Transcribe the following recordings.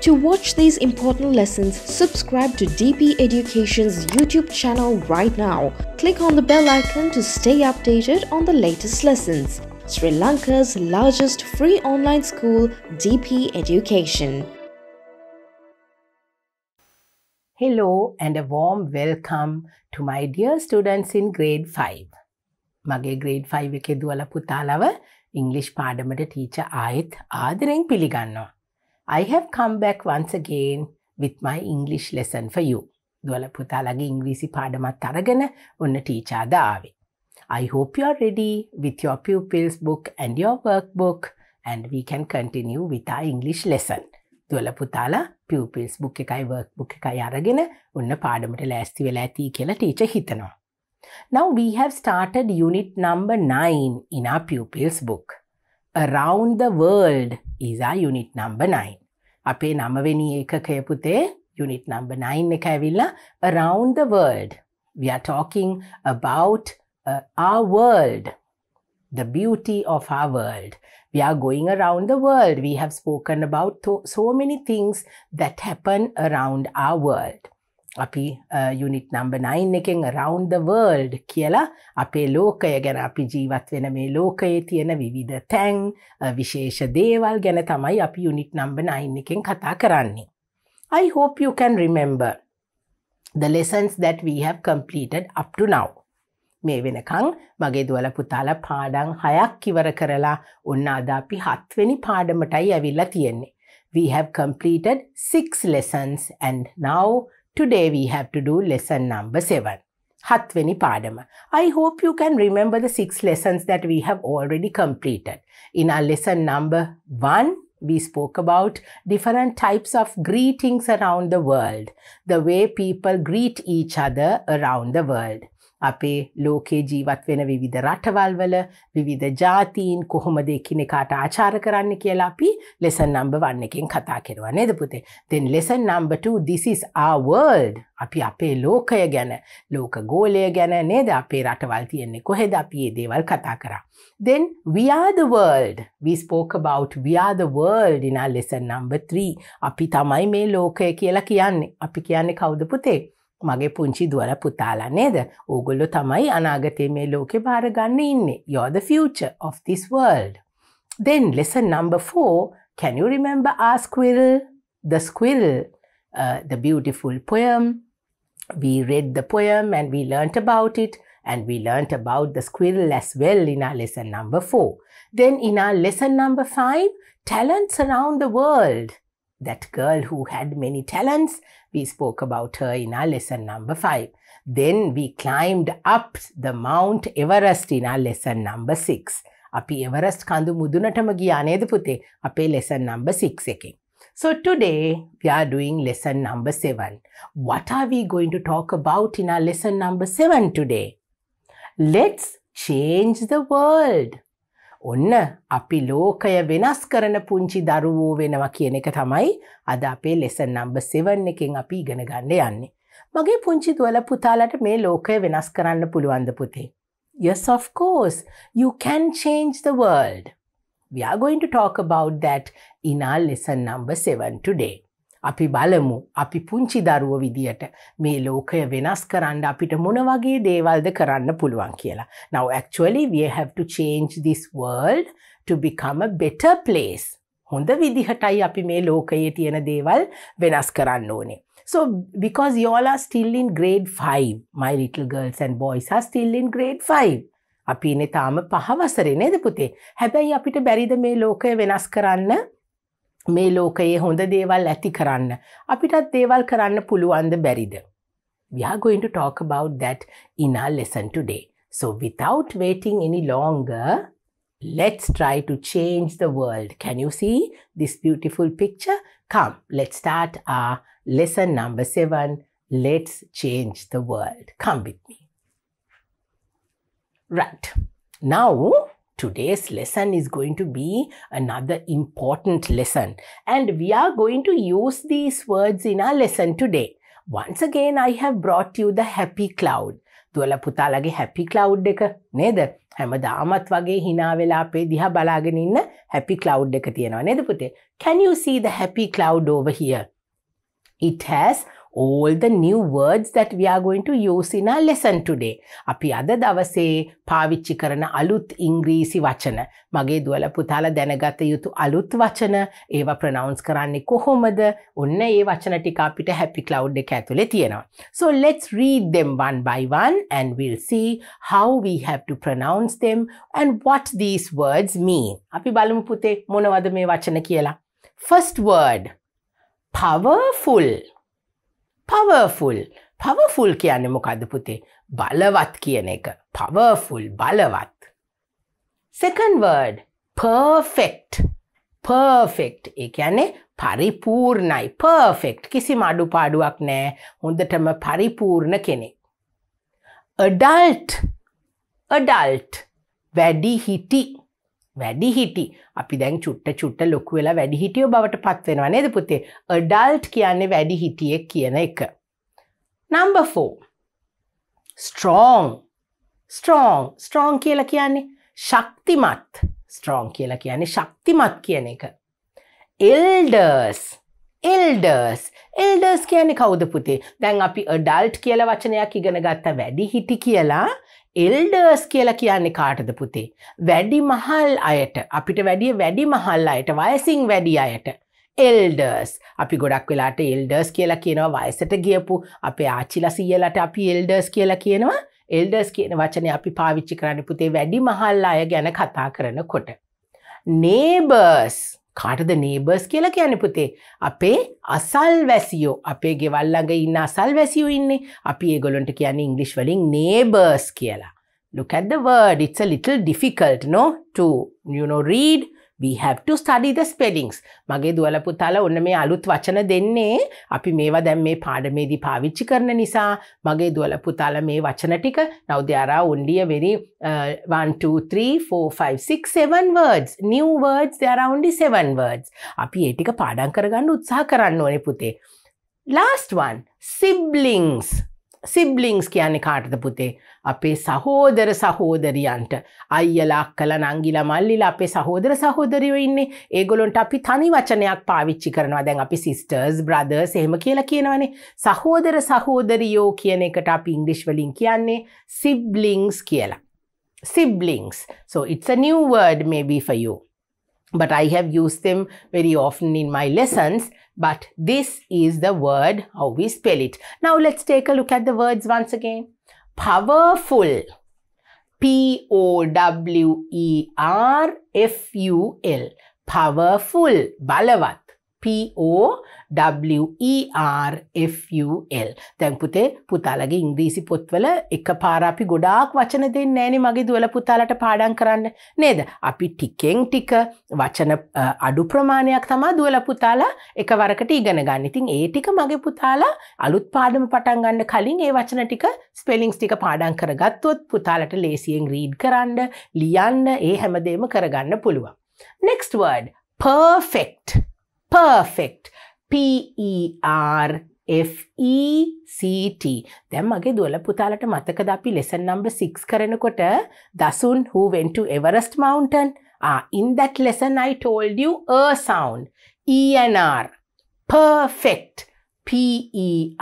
To watch these important lessons, subscribe to DP Education's YouTube channel right now. Click on the bell icon to stay updated on the latest lessons. Sri Lanka's largest free online school, DP Education. Hello and a warm welcome to my dear students in grade 5. මගේ grade 5 එකේ දුවලා පුතාලව English පාඩමට teacher ආයෙත් ආදරෙන් පිළිගන්නවා. I have come back once again with my English lesson for you. දුවලා පුතාලගේ ඉංග්‍රීසි පාඩමත් අරගෙන ඔන්න teacher අද ආවේ. I hope you are ready with your pupils book and your workbook and we can continue with our English lesson. දුවලා පුතාලා pupils book එකයි workbook එකයි අරගෙන ඔන්න පාඩමට ලෑස්ති වෙලා ඇති කියලා teacher හිතනවා. Now we have started unit number 9 in our pupils book. Around the world is our unit number 9. අපේ 9 වෙනි ඒකකය පුතේ unit number 9 එක ඇවිල්ලා around the world. We are talking about our world, the beauty of our world. We are going around the world. We have spoken about so many things that happen around our world. අපි unit number 9 එකෙන් around the world කියලා අපේ ලෝකය ගැන අපි ජීවත් වෙන මේ ලෝකයේ තියෙන විවිධ තැන් විශේෂ දේවල් ගැන තමයි අපි unit number 9 එකෙන් කතා කරන්නේ. I hope you can remember the lessons that we have completed up to now. මේ වෙනකන් මගේ දුවලා පුතාලා පාඩම් 6ක් ඉවර කරලා ඔන්න අද අපි 7 වෙනි පාඩමටයි ඇවිල්ලා තියෙන්නේ. We have completed 6 lessons and now today we have to do lesson number 7. Hatveni padama. I hope you can remember the 6 lessons that we have already completed. In our lesson number 1, we spoke about different types of greetings around the world. The way people greet each other around the world. අපේ ලෝකේ ජීවත් වෙන විවිධ රටවල් වල විවිධ ජාතීන් කොහොමද එකිනෙකාට ආචාර කරන්න කියලා අපි lesson number 1 එකෙන් කතා කරුවා නේද පුතේ. Then lesson number 2, this is our world. අපි අපේ ලෝකය ගැන, ලෝක ගෝලය ගැන නේද අපේ රටවල් තියෙන්නේ කොහෙද අපි මේ දේවල් කතා කරා. Then we are the world. We spoke about we are the world in our lesson number 3. අපි තමයි මේ ලෝකය කියලා කියන්නේ. අපි කියන්නේ කවුද පුතේ? මගේ පුංචි දුවලා පුතාලා නේද? ඕගොල්ලෝ තමයි අනාගතේ මේ ලෝකේ බාර ගන්න ඉන්නේ. You're the future of this world. Then lesson number 4, can you remember our squirrel? The squirrel, the beautiful poem. We read the poem and we learnt about it and we learnt about the squirrel as well in our lesson number 4. Then in our lesson number 5, talents around the world. That girl who had many talents, we spoke about her in our lesson number 5. Then we climbed up the Mount Everest in our lesson number 6. අපි Everest කඳු මුදුනටම ගියා නේද පුතේ? අපේ lesson number 6 එකේ. So today we are doing lesson number 7. What are we going to talk about in our lesson number 7 today? Let's change the world. ඔන්න අපි ලෝකය වෙනස් කරන පුංචි දරුවෝ වෙනවා කියන එක තමයි අද අපේ lesson number 7 එකෙන් අපි ඉගෙන ගන්න යන්නේ. මගේ පුංචි දුවලා පුතාලට මේ ලෝකය වෙනස් කරන්න පුළුවන්ද පුතේ? Yes, of course. You can change the world. We are going to talk about that in our lesson number 7 today. අපි බලමු අපි පුංචි දරුවෝ විදියට මේ ලෝකය වෙනස් කරන්න අපිට මොන වගේ දේවල්ද කරන්න පුළුවන් කියලා. Now actually we have to change this world to become a better place. හොඳ විදිහටයි අපි මේ ලෝකයේ තියෙන දේවල් වෙනස් කරන්න ඕනේ. So because you all are still in grade 5, my little girls and boys are still in grade 5. අපි ඉන්නේ තාම පහ වසරේ නේද පුතේ? හැබැයි අපිට බැරිද මේ ලෝකය වෙනස් කරන්න? මේ ලෝකයේ හොඳ දේවල් ඇති කරන්න අපිටත් දේවල් කරන්න පුළුවන්ද බැරිද? We are going to talk about that in our lesson today. So without waiting any longer, let's try to change the world. Can you see this beautiful picture? Come, let's start our lesson number 7. Let's change the world. Come with me. Right. Now, today's lesson is going to be another important lesson and we are going to use these words in our lesson today. Once again, I have brought you the happy cloud. දුවලා පුතාලගේ happy cloud එක නේද? හැමදාමත් වගේ hina වෙලා අපේ දිහා බලාගෙන ඉන්න happy cloud එක තියෙනවා නේද පුතේ? Can you see the happy cloud over here? It has all the new words that we are going to use in our lesson today. අපි අද දවසේ පාවිච්චි කරන අලුත් ඉංග්‍රීසි වචන, මගේ දුවලා පුතාලා දැනගත යුතු අලුත් වචන, ඒවා ප්‍රොනවුන්ස් කරන්නේ කොහොමද? ඔන්න ඒ වචන ටික අපිට happy cloud එක ඇතුලේ තියෙනවා. So let's read them one by one and we'll see how we have to pronounce them and what these words mean. අපි බලමු පුතේ මොනවද මේ වචන කියලා. First word, powerful. Powerful. Powerful කියන්නේ මොකද්ද පුතේ? බලවත් කියන එක. Powerful, බලවත්. Second word, perfect. Perfect. ඒ කියන්නේ පරිපූර්ණයි. Perfect. කිසිම අඩුපාඩුවක් නැහැ. හොඳටම පරිපූර්ණ කෙනෙක්. Adult. Adult. වැඩිහිටි. වැඩිහිටි. අපි දැන් චුට්ට ලොකු වෙලා වැඩිහිටියෝ බවට පත් වෙනවා නේද පුතේ? adult කියන්නේ වැඩිහිටියෙක් කියන එක. Number 4. strong. strong. strong කියලා කියන්නේ ශක්තිමත්. strong කියලා කියන්නේ ශක්තිමත් කියන එක. elders. elders. elders කියන්නේ කවුද පුතේ? දැන් අපි adult කියලා වචනයක් ඉගෙන ගත්තා වැඩිහිටි කියලා. elders කියලා කියන්නේ කාටද පුතේ? වැඩි මහල් අයට. අපිට වැඩිය වැඩි මහල් අයට, වයසින් වැඩි අයට. elders. අපි ගොඩක් වෙලාට elders කියලා කියනවා වයසට ගියපු අපේ ආච්චිලා සීයලාට අපි elders කියලා කියනවා. elders කියන වචනේ අපි පාවිච්චි කරන්නේ පුතේ වැඩි මහල් අය ගැන කතා කරනකොට. neighbors. කාටද neighbors කියලා කියන්නේ පුතේ? අපේ අසල්වැසියෝ. අපේ ගෙවල් ළඟ ඉන්න අසල්වැසියෝ ඉන්නේ. අපි ඒගොල්ලන්ට කියන්නේ ඉංග්‍රීසි වලින් neighbors කියලා. Look at the word. It's a little difficult, no? To, read. We have to study the spellings. මගේ දුවලා පුතාලා ඔන්න මේ අලුත් වචන දෙන්නේ අපි මේවා දැන් මේ පාඩමේදී පාවිච්චි කරන නිසා මගේ දුවලා පුතාලා මේ වචන ටික now there are only a very 1 2 3 4 5 6 7 words. New words, there are only 7 words. අපි ඒ ටික පාඩම් කරගන්න උත්සාහ කරන්න ඕනේ පුතේ. Last one, siblings. siblings කියන්නේ කාටද පුතේ? අපේ සහෝදර සහෝදරියන්ට. අයියලා අක්කලා නංගිලා මල්ලිලා අපේ සහෝදර සහෝදරියෝ ඉන්නේ. ඒගොල්ලන්ට අපි තනි වචනයක් පාවිච්චි කරනවා. දැන් අපි sisters, brothers එහෙම කියලා කියනවනේ. සහෝදර සහෝදරියෝ කියන එකට අපි ඉංග්‍රීසි වලින් කියන්නේ siblings කියලා. siblings. So it's a new word maybe for you. But I have used them very often in my lessons. But this is the word, how we spell it. Now let's take a look at the words once again. Powerful. P-O-W-E-R-F-U-L. Powerful. Balavat. P-O-W-E-R-F-U-L. දැන් පුතේ පුතාලගේ ඉංග්‍රීසි පොත්වල එකපාර අපි ගොඩාක් වචන දෙන්නේ නැහනේ මගේ දුවලා පුතාලට පාඩම් කරන්න නේද? අපි ටිකෙන් ටික වචන අඩු ප්‍රමාණයක් තමයි දුවලා පුතාලා එකවරකට ඉගෙන ගන්න. ඉතින් ඒ ටික මගේ පුතාලා අලුත් පාඩම පටන් ගන්න කලින් ඒ වචන ටික ස්පෙලිංස් ටික පාඩම් කරගත්තොත් පුතාලට ලේසියෙන් රීඩ් කරන්න, ලියන්න ඒ හැමදේම කරගන්න පුළුවන්. Next word, perfect. Perfect. P-E-R-F-E-C-T. දැන් මගේ දුවලා පුතාලට මතකද අපි lesson number 6 කරනකොට දසුන් who went to Everest mountain? In that lesson I told you a sound. E and R. Perfect. P-E-R-F-E-C-T.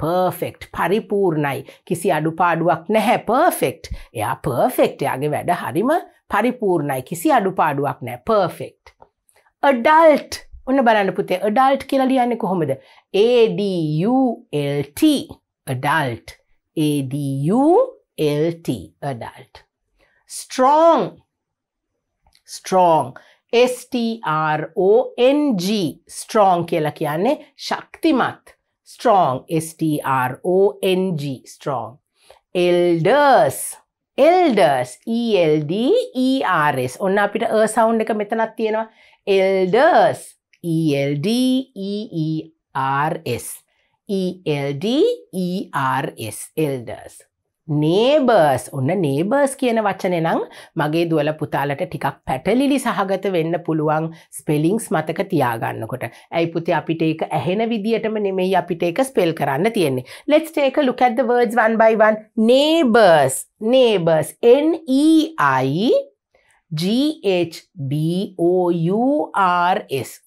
Perfect. පරිපූර්ණයි. කිසි අඩුපාඩුවක් නැහැ. Perfect. එයා perfect. එයාගේ වැඩ හරිම පරිපූර්ණයි. කිසි අඩුපාඩුවක් නැහැ. Perfect. Adult. ඔන්න බලන්න පුතේ. adult කියලා ලියන්නේ කොහොමද? A-D-U-L-T. Adult. A-D-U-L-T. Adult. Strong. Strong. S-T-R-O-N-G. Strong කියලා කියන්නේ ශක්තිමත්. Strong. S-T-R-O-N-G. Strong. Elders. Elders. E-L-D-E-R-S. ඔන්න අපිට sound එක මෙතනක් තියෙනවා. Elders. E-L-D-E-E-R-S. E-L-D-E-R-S. Elders. neighbors. ඔන්න neighbors කියන වචනේ නම් මගේ දුවල පුතාලට ටිකක් පැටලිලි සහගත වෙන්න පුළුවන් ස්පෙලිංස් මතක තියාගන්නකොට. ඇයි පුතේ අපිට ඒක ඇහෙන විදියටම නෙමෙයි අපිට ඒක ස්පෙල් කරන්න තියෙන්නේ. Let's take a look at the words one by one. Neighbors. Neighbors. N-E-I-G-H-B-O-U-R-S.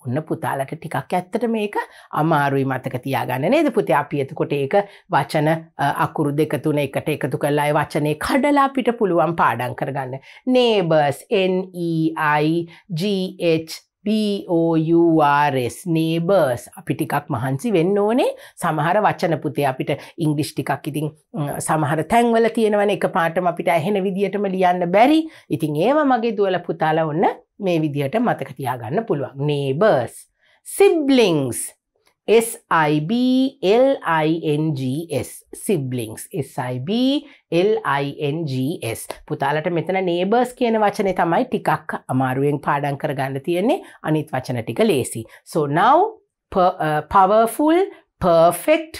ඔන්න පුතාලට ටිකක් ඇත්තට මේක අමාරුයි මතක තියාගන්න නේද පුතේ? අපි එතකොට ඒක වචන අකුරු දෙක තුන එකට එකතු කරලා ඒ වචනේ කඩලා අපිට පුළුවන් පාඩම් කරගන්න. Neighbors. N-E-I-G-H-B-O-U-R-S. Neighbors. අපි ටිකක් මහන්සි වෙන්න ඕනේ. සමහර වචන පුතේ අපිට ඉංග්‍රීසි ටිකක් ඉතින් සමහර තැන්වල තියෙනවනේ එකපාරටම අපිට ඇහෙන විදියටම ලියන්න බැරි. ඉතින් ඒව මගේ දුවල පුතාලා ඔන්න මේ විදියට මතක තියාගන්න පුළුවන්. Neighbors. Siblings. S-I-B-L-I-N-G-S. Siblings. S-I-B-L-I-N-G-S. පුතාලට මෙතන neighbors කියන වචනේ තමයි ටිකක් අමාරුවෙන් පාඩම් කරගන්න තියෙන්නේ. අනිත් වචන ටික ලේසි. So now powerful, perfect,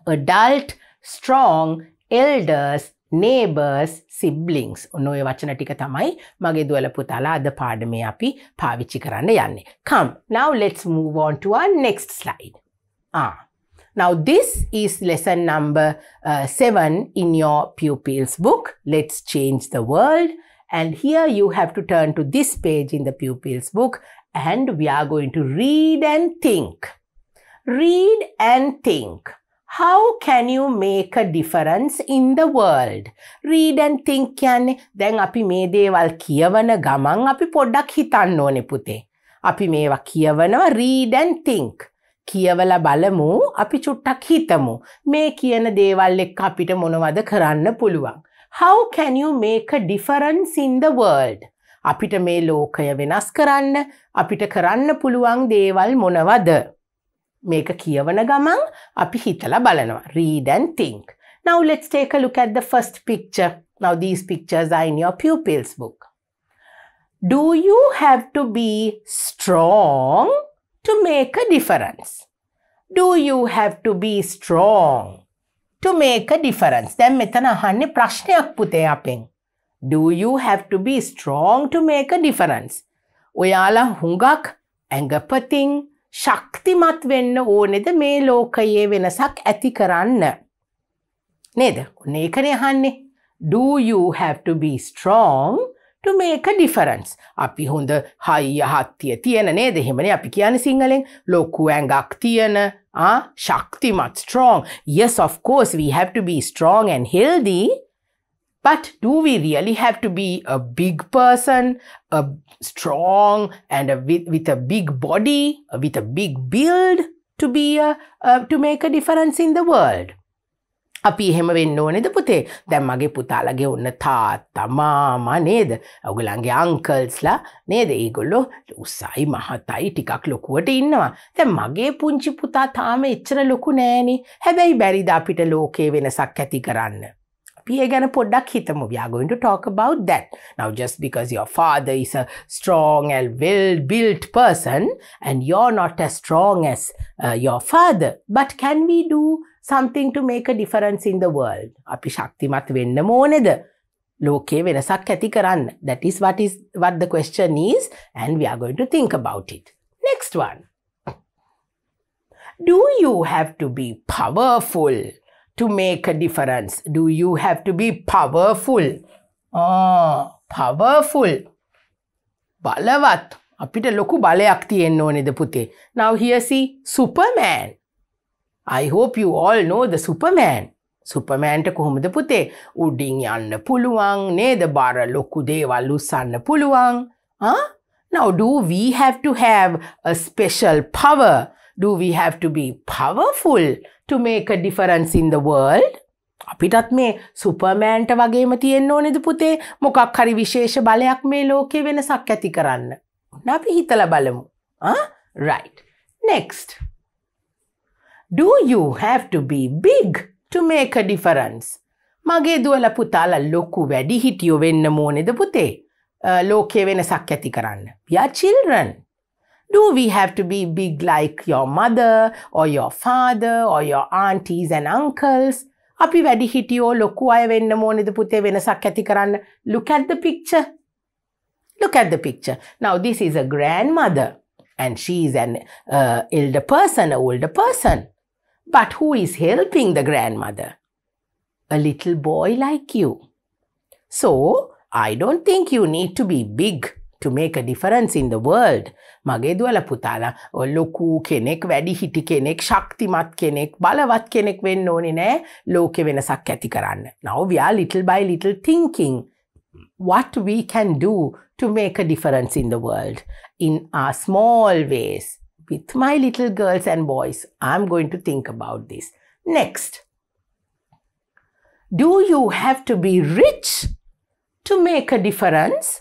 adult, strong, elders, neighbors, siblings. ඔන්න ඔය වචන ටික තමයි මගේ දුවල පුතාලා අද පාඩමේ අපි පාවිච්චි කරන්න යන්නේ. Come, now let's move on to our next slide. Now this is lesson number 7 in your pupils book. Let's change the world. And here you have to turn to this page in the pupils book and we are going to read and think. Read and think. How can you make a difference in the world? Read and think කියන්නේ දැන් අපි මේ දේවල් කියවන ගමන් අපි පොඩ්ඩක් හිතන්න ඕනේ පුතේ. අපි මේවා කියවනවා read and think. කියවලා බලමු අපි චුට්ටක් හිතමු. මේ කියන දේවල් එක්ක අපිට මොනවද කරන්න පුළුවන්? How can you make a difference in the world? අපිට මේ ලෝකය වෙනස් කරන්න අපිට කරන්න පුළුවන් දේවල් මොනවද? මේක කියවන ගමන් අපි හිතලා බලනවා. Read and think. Now let's take a look at the first picture. Now these pictures are in your pupils book. Do you have to be strong to make a difference? Do you have to be strong to make a difference? දැන් මෙතන අහන්නේ ප්‍රශ්නයක් පුතේ අපෙන්. Do you have to be strong to make a difference? ඔයාලා හුඟක් ඇඟපතින් ශක්තිමත් වෙන්න ඕනේද මේ ලෝකයේ වෙනසක් ඇති කරන්න? නේද? ඔන්න ඒකනේ අහන්නේ. Do you have to be strong to make a difference? අපි හොඳ හයිය හත්තිය තියෙන නේද? එහෙමනේ අපි කියන්නේ සිංහලෙන්. ලොකු ඇඟක් තියෙන, ශක්තිමත්, strong. Yes, of course we have to be strong and healthy. But do we really have to be a big person, a strong and with a big body, with a big build to make a difference in the world? අපි එහෙම වෙන්න ඕනේද පුතේ? දැන් මගේ පුතාලගේ ඔන්න තාත්තා මාමා නේද? ඔයගොල්ලන්ගේ අංකල්ස්ලා නේද? ඒගොල්ලෝ උසයි මහතයි ටිකක් ලොකුවට ඉන්නවා. දැන් මගේ පුංචි පුතා තාම එච්චර ලොකු නෑනේ. හැබැයි බැරිද අපිට ලෝකේ වෙනසක් ඇති කරන්න? We are going to talk about that. Now, just because your father is a strong and well-built person and you're not as strong as your father, but can we do something to make a difference in the world? අපි ශක්තිමත් වෙන්න ඕනේද? ලෝකේ වෙනසක් ඇති කරන්න. That is what the question is, and we are going to think about it. Next one. Do you have to be powerful to make a difference? Do you have to be powerful? Powerful. බලවත්. අපිට ලොකු බලයක් තියෙන්න ඕනේද පුතේ? Now here see Superman. I hope you all know the Superman. Superman ට කොහොමද පුතේ? උඩින් යන්න පුළුවන් නේද? බර ලොකු දේවල් උස්සන්න පුළුවන්. Now do we have to have a special power? Do we have to be powerful to make a difference in the world? අපිටත් මේ සුපර්මෑන්ට වගේම තියෙන්න ඕනේද පුතේ? මොකක් හරි විශේෂ බලයක් මේ ලෝකේ වෙනසක් ඇති කරන්න. ඔන්න අපි හිතලා බලමු. Right. Next. Do you have to be big to make a difference? මගේ දුවල පුතාලා ලොකු වැඩි හිටියෝ වෙන්න ඕනේද පුතේ? ලෝකේ වෙනසක් ඇති කරන්න. We are children. Do we have to be big like your mother or your father or your aunties and uncles? අපි වැඩි හිටියෝ ලොකු අය වෙන්න ඕනේද පුතේ වෙනසක් ඇති කරන්න? Look at the picture. Look at the picture. Now this is a grandmother and she is an older person. But who is helping the grandmother? A little boy like you. So I don't think you need to be big to make a difference in the world. මගේ දුවලා පුතාලා ලොකු කෙනෙක්, වැඩි හිටි කෙනෙක්, ශක්තිමත් කෙනෙක්, බලවත් කෙනෙක් වෙන්න ඕනේ නෑ ලෝකෙ වෙනසක් ඇති කරන්න. Now we are little by little thinking what we can do to make a difference in the world in our small ways. With my little girls and boys, I'm going to think about this. Next. Do you have to be rich to make a difference?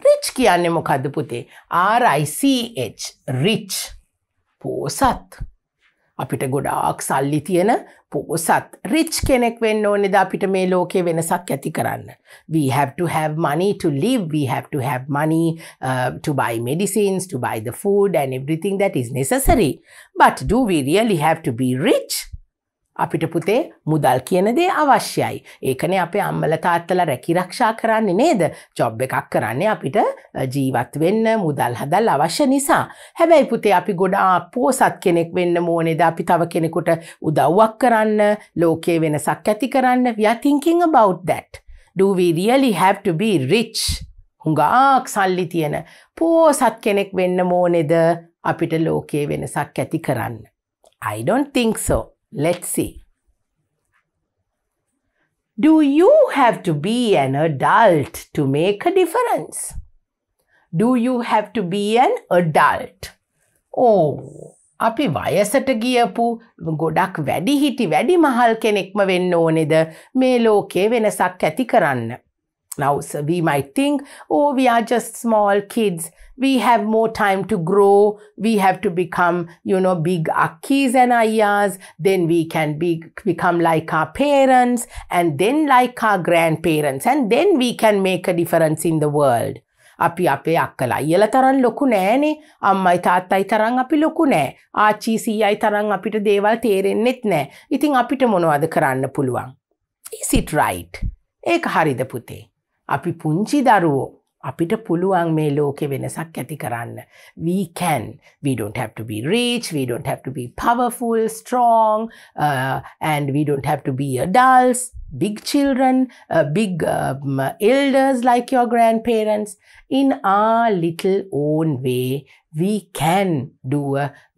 Rich කියන්නේ මොකද්ද පුතේ? R-I-C-H. Rich. පෝසත්. අපිට ගොඩාක් සල්ලි තියෙන පෝසත්. Rich කෙනෙක් වෙන්න ඕනේද අපිට මේ ලෝකේ වෙනසක් ඇති කරන්න? We have to have money to live. We have to have money to buy medicines, to buy the food and everything that is necessary. But do we really have to be rich? අපිට පුතේ මුදල් කියන දේ අවශ්‍යයි. ඒකනේ අපේ අම්මලා තාත්තලා රැකිරක්ෂා කරන්නේ නේද? ජොබ් එකක් කරන්නේ අපිට ජීවත් වෙන්න මුදල් හදන්න අවශ්‍ය නිසා. හැබැයි පුතේ අපි ගොඩාක් පෝසත් කෙනෙක් වෙන්න ඕනේද? අපි තව කෙනෙකුට උදව්වක් කරන්න, ලෝකේ වෙනසක් ඇති කරන්න. We are thinking about that. Do we really have to be rich? හුඟක් සල්ලි තියෙන පෝසත් කෙනෙක් වෙන්න ඕනේද අපිට ලෝකේ වෙනසක් ඇති කරන්න? I don't think so. Let's see. Do you have to be an adult to make a difference? Do you have to be an adult? Oh, අපි වයසට ගියපු ගොඩක් වැඩි හිටි වැඩි මහල් කෙනෙක්ම වෙන්න ඕනේද මේ ලෝකේ වෙනසක් ඇති කරන්න? Now, so we might think, oh, we are just small kids. We have more time to grow. We have to become, big akkis and ayas. Then we can become like our parents and then like our grandparents. And then we can make a difference in the world. අපි අපේ අක්කලා අයියලා තරම් ලොකු නෑනේ. අම්මයි තාත්තයි තරම් අපි ලොකු නෑ. ආච්චි සීයයි තරම් අපිට දේවල් තේරෙන්නෙත් නෑ. ඉතින් අපිට මොනවද කරන්න පුළුවන්? Is it right? ඒක හරිද පුතේ? අපි පුංචි දරුවෝ අපිට පුළුවන් මේ ලෝකෙ වෙනසක් ඇති කරන්න. We can. We don't have to be rich. We don't have to be powerful, strong, and we don't have to be adults, big children, big elders like your grandparents. In our little own way, we can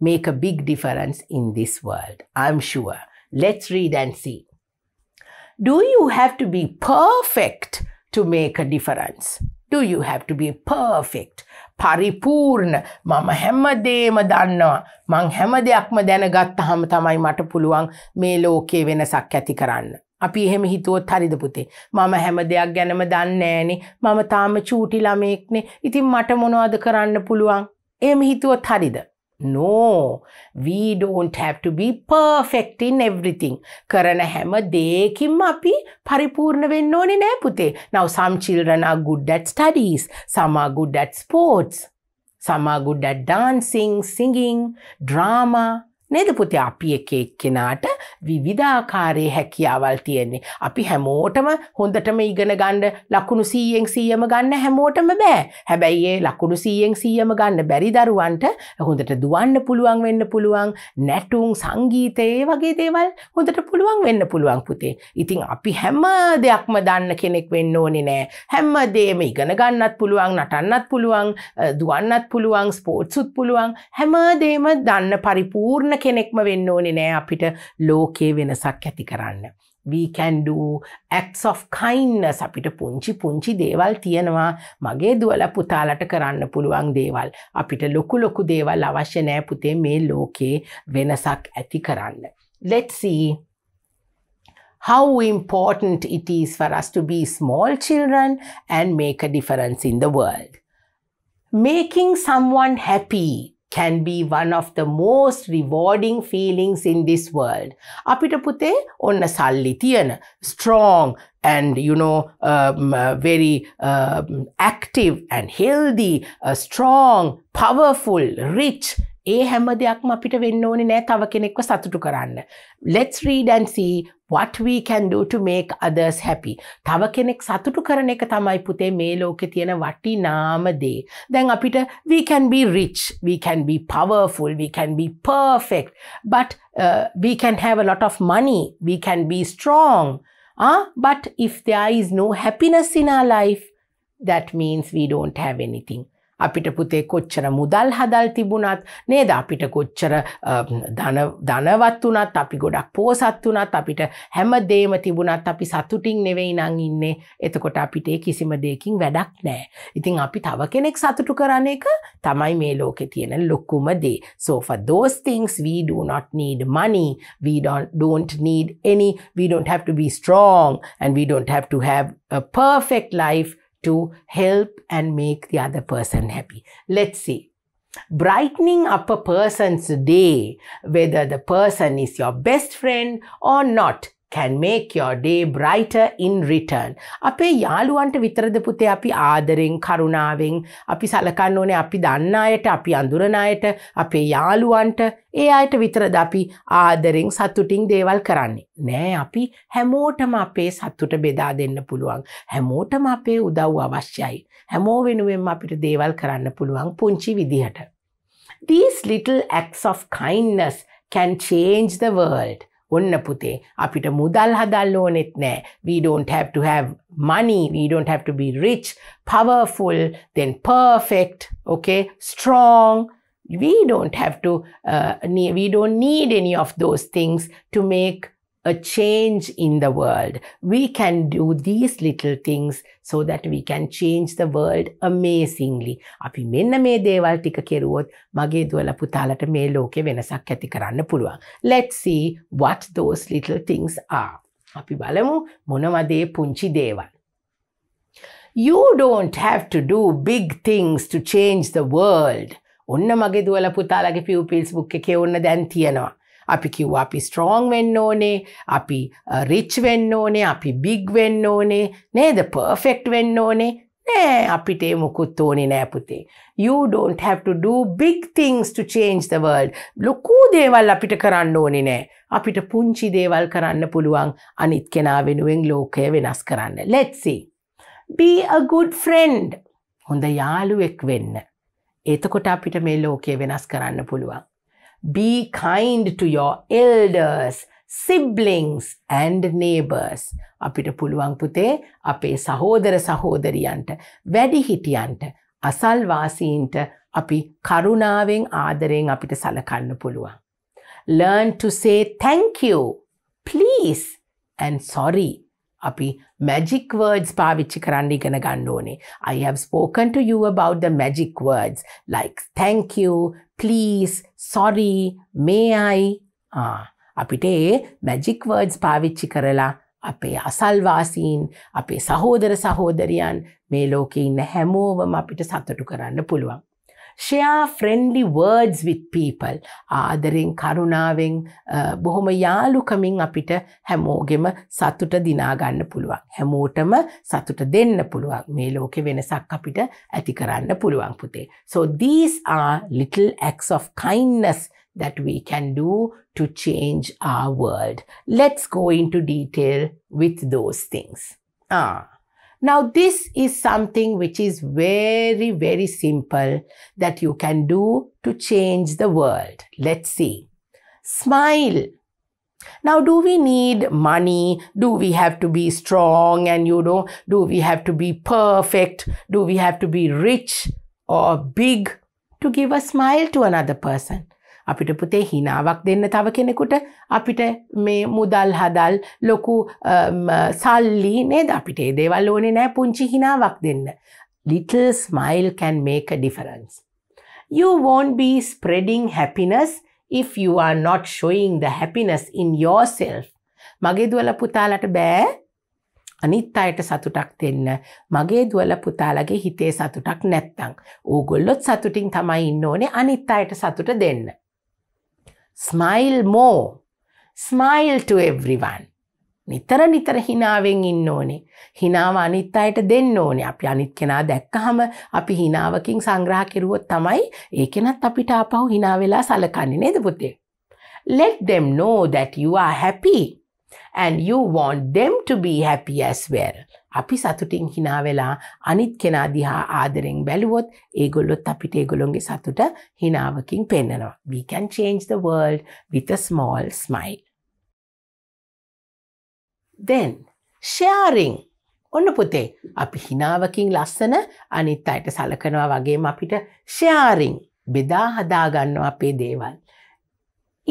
make a big difference in this world. I'm sure. Let's read and see. Do you have to be perfect to make a difference? Do you have to be perfect? පරිපූර්ණ. මම හැමදේම දන්නවා. මං හැම දෙයක්ම දැනගත්තාම තමයි මට පුළුවන් මේ ලෝකේ වෙනසක් ඇති කරන්න. අපි එහෙම හිතුවොත් හරිද පුතේ? මම හැම දෙයක් ගැනම දන්නේ නෑනේ. මම තාම චූටි ළමෙක්නේ. ඉතින් මට මොනවද කරන්න පුළුවන්? එහෙම හිතුවොත් හරිද? No, we don't have to be perfect in everything. කරන හැම දෙයකින්ම අපි පරිපූර්ණ වෙන්න ඕනේ නෑ පුතේ. Now some children are good at studies, some are good at sports, some are good at dancing, singing, drama. නේද පුතේ? අපි එක එක්කෙනාට විවිධාකාරයේ හැකියාවල් තියෙන්නේ. අපි හැමෝටම හොඳටම ඉගෙන ගන්න ලකුණු 100න් 100ම ගන්න හැමෝටම බෑ. හැබැයි ඒ ලකුණු 100න් 100ම ගන්න බැරි දරුවන්ට හොඳට දුවන්න පුළුවන් වෙන්න පුළුවන්. නැටුම්, සංගීතය වගේ දේවල් හොඳට පුළුවන් වෙන්න පුළුවන් පුතේ. ඉතින් අපි හැම දෙයක්ම දන්න කෙනෙක් වෙන්න ඕනේ නෑ. හැම දෙයක්ම ඉගෙන ගන්නත් පුළුවන්, නටන්නත් පුළුවන්, දුවන්නත් පුළුවන්, ස්පෝර්ට්ස් උත් පුළුවන්. හැම දෙයක්ම දන්න පරිපූර්ණ කෙනෙක්ම වෙන්න ඕනේ නෑ අපිට ලෝකේ වෙනසක් ඇති කරන්න. We can do acts of kindness. අපිට පුංචි දේවල් තියෙනවා. මගේ දුවලා පුතාලට කරන්න පුළුවන් දේවල්. අපිට ලොකු දේවල් අවශ්‍ය නෑ පුතේ මේ ලෝකේ වෙනසක් ඇති කරන්න. Let's see how important it is for us to be small children and make a difference in the world. Making someone happy can be one of the most rewarding feelings in this world. අපිට පුතේ ඔන්න සල්ලි තියෙන, strong and very active and healthy, strong, powerful, rich. ඒ හැම දෙයක්ම අපිට වෙන්න ඕනේ නෑ තව කෙනෙක්ව සතුටු කරන්න. Let's read and see what we can do to make others happy. තව කෙනෙක් සතුටු කරන එක තමයි පුතේ මේ ලෝකේ තියෙන වටිනාම දේ. දැන් අපිට we can be rich, we can be powerful, we can be perfect, but we can have a lot of money, we can be strong. But if there is no happiness in our life, that means we don't have anything. අපිට පුතේ කොච්චර මුදල් හදල් තිබුණත් නේද අපිට කොච්චර ධනවත් වුණත් අපි ගොඩක් පෝසත් වුණත් අපිට හැමදේම තිබුණත් අපි සතුටින් නෙවෙයි නම් ඉන්නේ එතකොට අපිට කිසිම දෙයකින් වැඩක් නැහැ. ඉතින් අපි තව කෙනෙක් සතුටු කරන එක තමයි මේ ලෝකේ තියෙන ලොකුම දේ. So for those things we do not need money, we don't need any, we don't have to be strong, and we don't have to have a perfect life to help and make the other person happy. Let's see. Brightening up a person's day, whether the person is your best friend or not, can make your day brighter in return. අපේ යාළුවන්ට විතරද පුතේ අපි ආදරෙන් කරුණාවෙන් අපි සලකන්න ඕනේ අපි දන්න අයට අපි අඳුරන අයට අපේ යාළුවන්ට ඒ අයට විතරද අපි ආදරෙන් සතුටින් දේවල් කරන්නේ නෑ අපි හැමෝටම අපේ සතුට බෙදා දෙන්න පුළුවන් හැමෝටම අපේ උදව් අවශ්‍යයි හැමෝ වෙනුවෙන්ම අපිට දේවල් කරන්න පුළුවන් පුංචි විදිහට. These little acts of kindness can change the world. ඔන්න පුතේ අපිට මුදල් හදන්න ඕනෙත් නෑ. We don't have to have money, we don't have to be rich, powerful, then perfect, okay, strong. We don't have to we don't need any of those things to make a change in the world. We can do these little things so that we can change the world amazingly. අපි මෙන්න මේ දේවල් ටික කෙරුවොත් මගේ දුවලා පුතාලට මේ ලෝකේ වෙනසක් ඇති කරන්න පුළුවන්. Let's see what those little things are. අපි බලමු මොනවද මේ පුංචි දේවල්. You don't have to do big things to change the world. ඔන්න මගේ දුවලා පුතාලගේ pupils book එකේ ඔන්න දැන් තියෙනවා. අපි කිව්වා අපි strong වෙන්න ඕනේ, අපි rich වෙන්න ඕනේ, අපි big වෙන්න ඕනේ, නේද? perfect වෙන්න ඕනේ. නෑ අපිට මොකුත් ඕනේ නෑ පුතේ. You don't have to do big things to change the world. ලොකු දේවල් අපිට කරන්න ඕනේ නෑ. අපිට පුංචි දේවල් කරන්න පුළුවන් අනිත් කෙනා වෙනුවෙන් ලෝකය වෙනස් කරන්න. Let's see. Be a good friend. හොඳ යාළුවෙක් වෙන්න. එතකොට අපිට මේ ලෝකය වෙනස් කරන්න පුළුවන්. Be kind to your elders, siblings and neighbors. අපිට පුළුවන් පුතේ අපේ සහෝදර සහෝදරියන්ට, වැඩිහිටියන්ට, අසල්වාසීන්ට අපි කරුණාවෙන් ආදරෙන් අපිට සලකන්න පුළුවන්. Learn to say thank you, please and sorry. අපි magic words පාවිච්චි කරන්න ඉගෙන ගන්න ඕනේ. I have spoken to you about the magic words like thank you, please, sorry, may I. අපිට magic words පාවිච්චි කරලා අපේ අසල්වාසීන්, අපේ සහෝදර සහෝදරියන් මේ ලෝකේ ඉන්න හැමෝවම අපිට සතුටු කරන්න පුළුවන්. Share friendly words with people. ආදරෙන් කරුණාවෙන් බොහොම යාළුකමින් අපිට හැමෝගෙම සතුට දිනා ගන්න පුළුවන්. හැමෝටම සතුට දෙන්න පුළුවන්. මේ ලෝකේ වෙනසක් අපිට ඇති කරන්න පුළුවන් පුතේ. So these are little acts of kindness that we can do to change our world. Let's go into detail with those things. Now this is something which is very, very simple that you can do to change the world. Let's see. Smile. Now do we need money? Do we have to be strong and do we have to be perfect? Do we have to be rich or big to give a smile to another person? අපිට පුතේ හිනාවක් දෙන්න තව කෙනෙකුට අපිට මේ මුදල් හදල් ලොකු සල්ලි නේද අපිට ඒ දේවල් ඕනේ නෑ පුංචි හිනාවක් දෙන්න. Little smile can make a difference. You won't be spreading happiness if you are not showing the happiness in yourself. මගේ දුවලා පුතාලට බෑ අනිත් අයට සතුටක් දෙන්න මගේ දුවලා පුතාලගේ හිතේ සතුටක් නැත්තම්. ඕගොල්ලොත් සතුටින් තමයි ඉන්න ඕනේ අනිත් අයට සතුට දෙන්න. Smile more. Smile to everyone. නිතර නිතර හිනාවෙන් ඉන්න ඕනේ. හිනාව අනිත් අයට දෙන්න ඕනේ. අපි අනිත් කෙනා දැක්කහම අපි හිනාවකින් සංග්‍රහ කෙරුවොත් තමයි ඒ කෙනත් අපිට ආපහු හිනා වෙලා සලකන්නේ නේද පුතේ? Let them know that you are happy. and you want them to be happy as well. අපි සතුටින් hina වෙලා අනිත් කෙනා දිහා ආදරෙන් බැලුවොත් ඒගොල්ලොත් අපිට ඒගොල්ලොන්ගේ සතුට හිනාවකින් පෙන්නනවා. We can change the world with a small smile. Then sharing. ඔන්න පුතේ අපි හිනාවකින් ලස්සන අනිත් අයට සලකනවා වගේම අපිට sharing බෙදා හදා ගන්නවා අපේ දේවල්.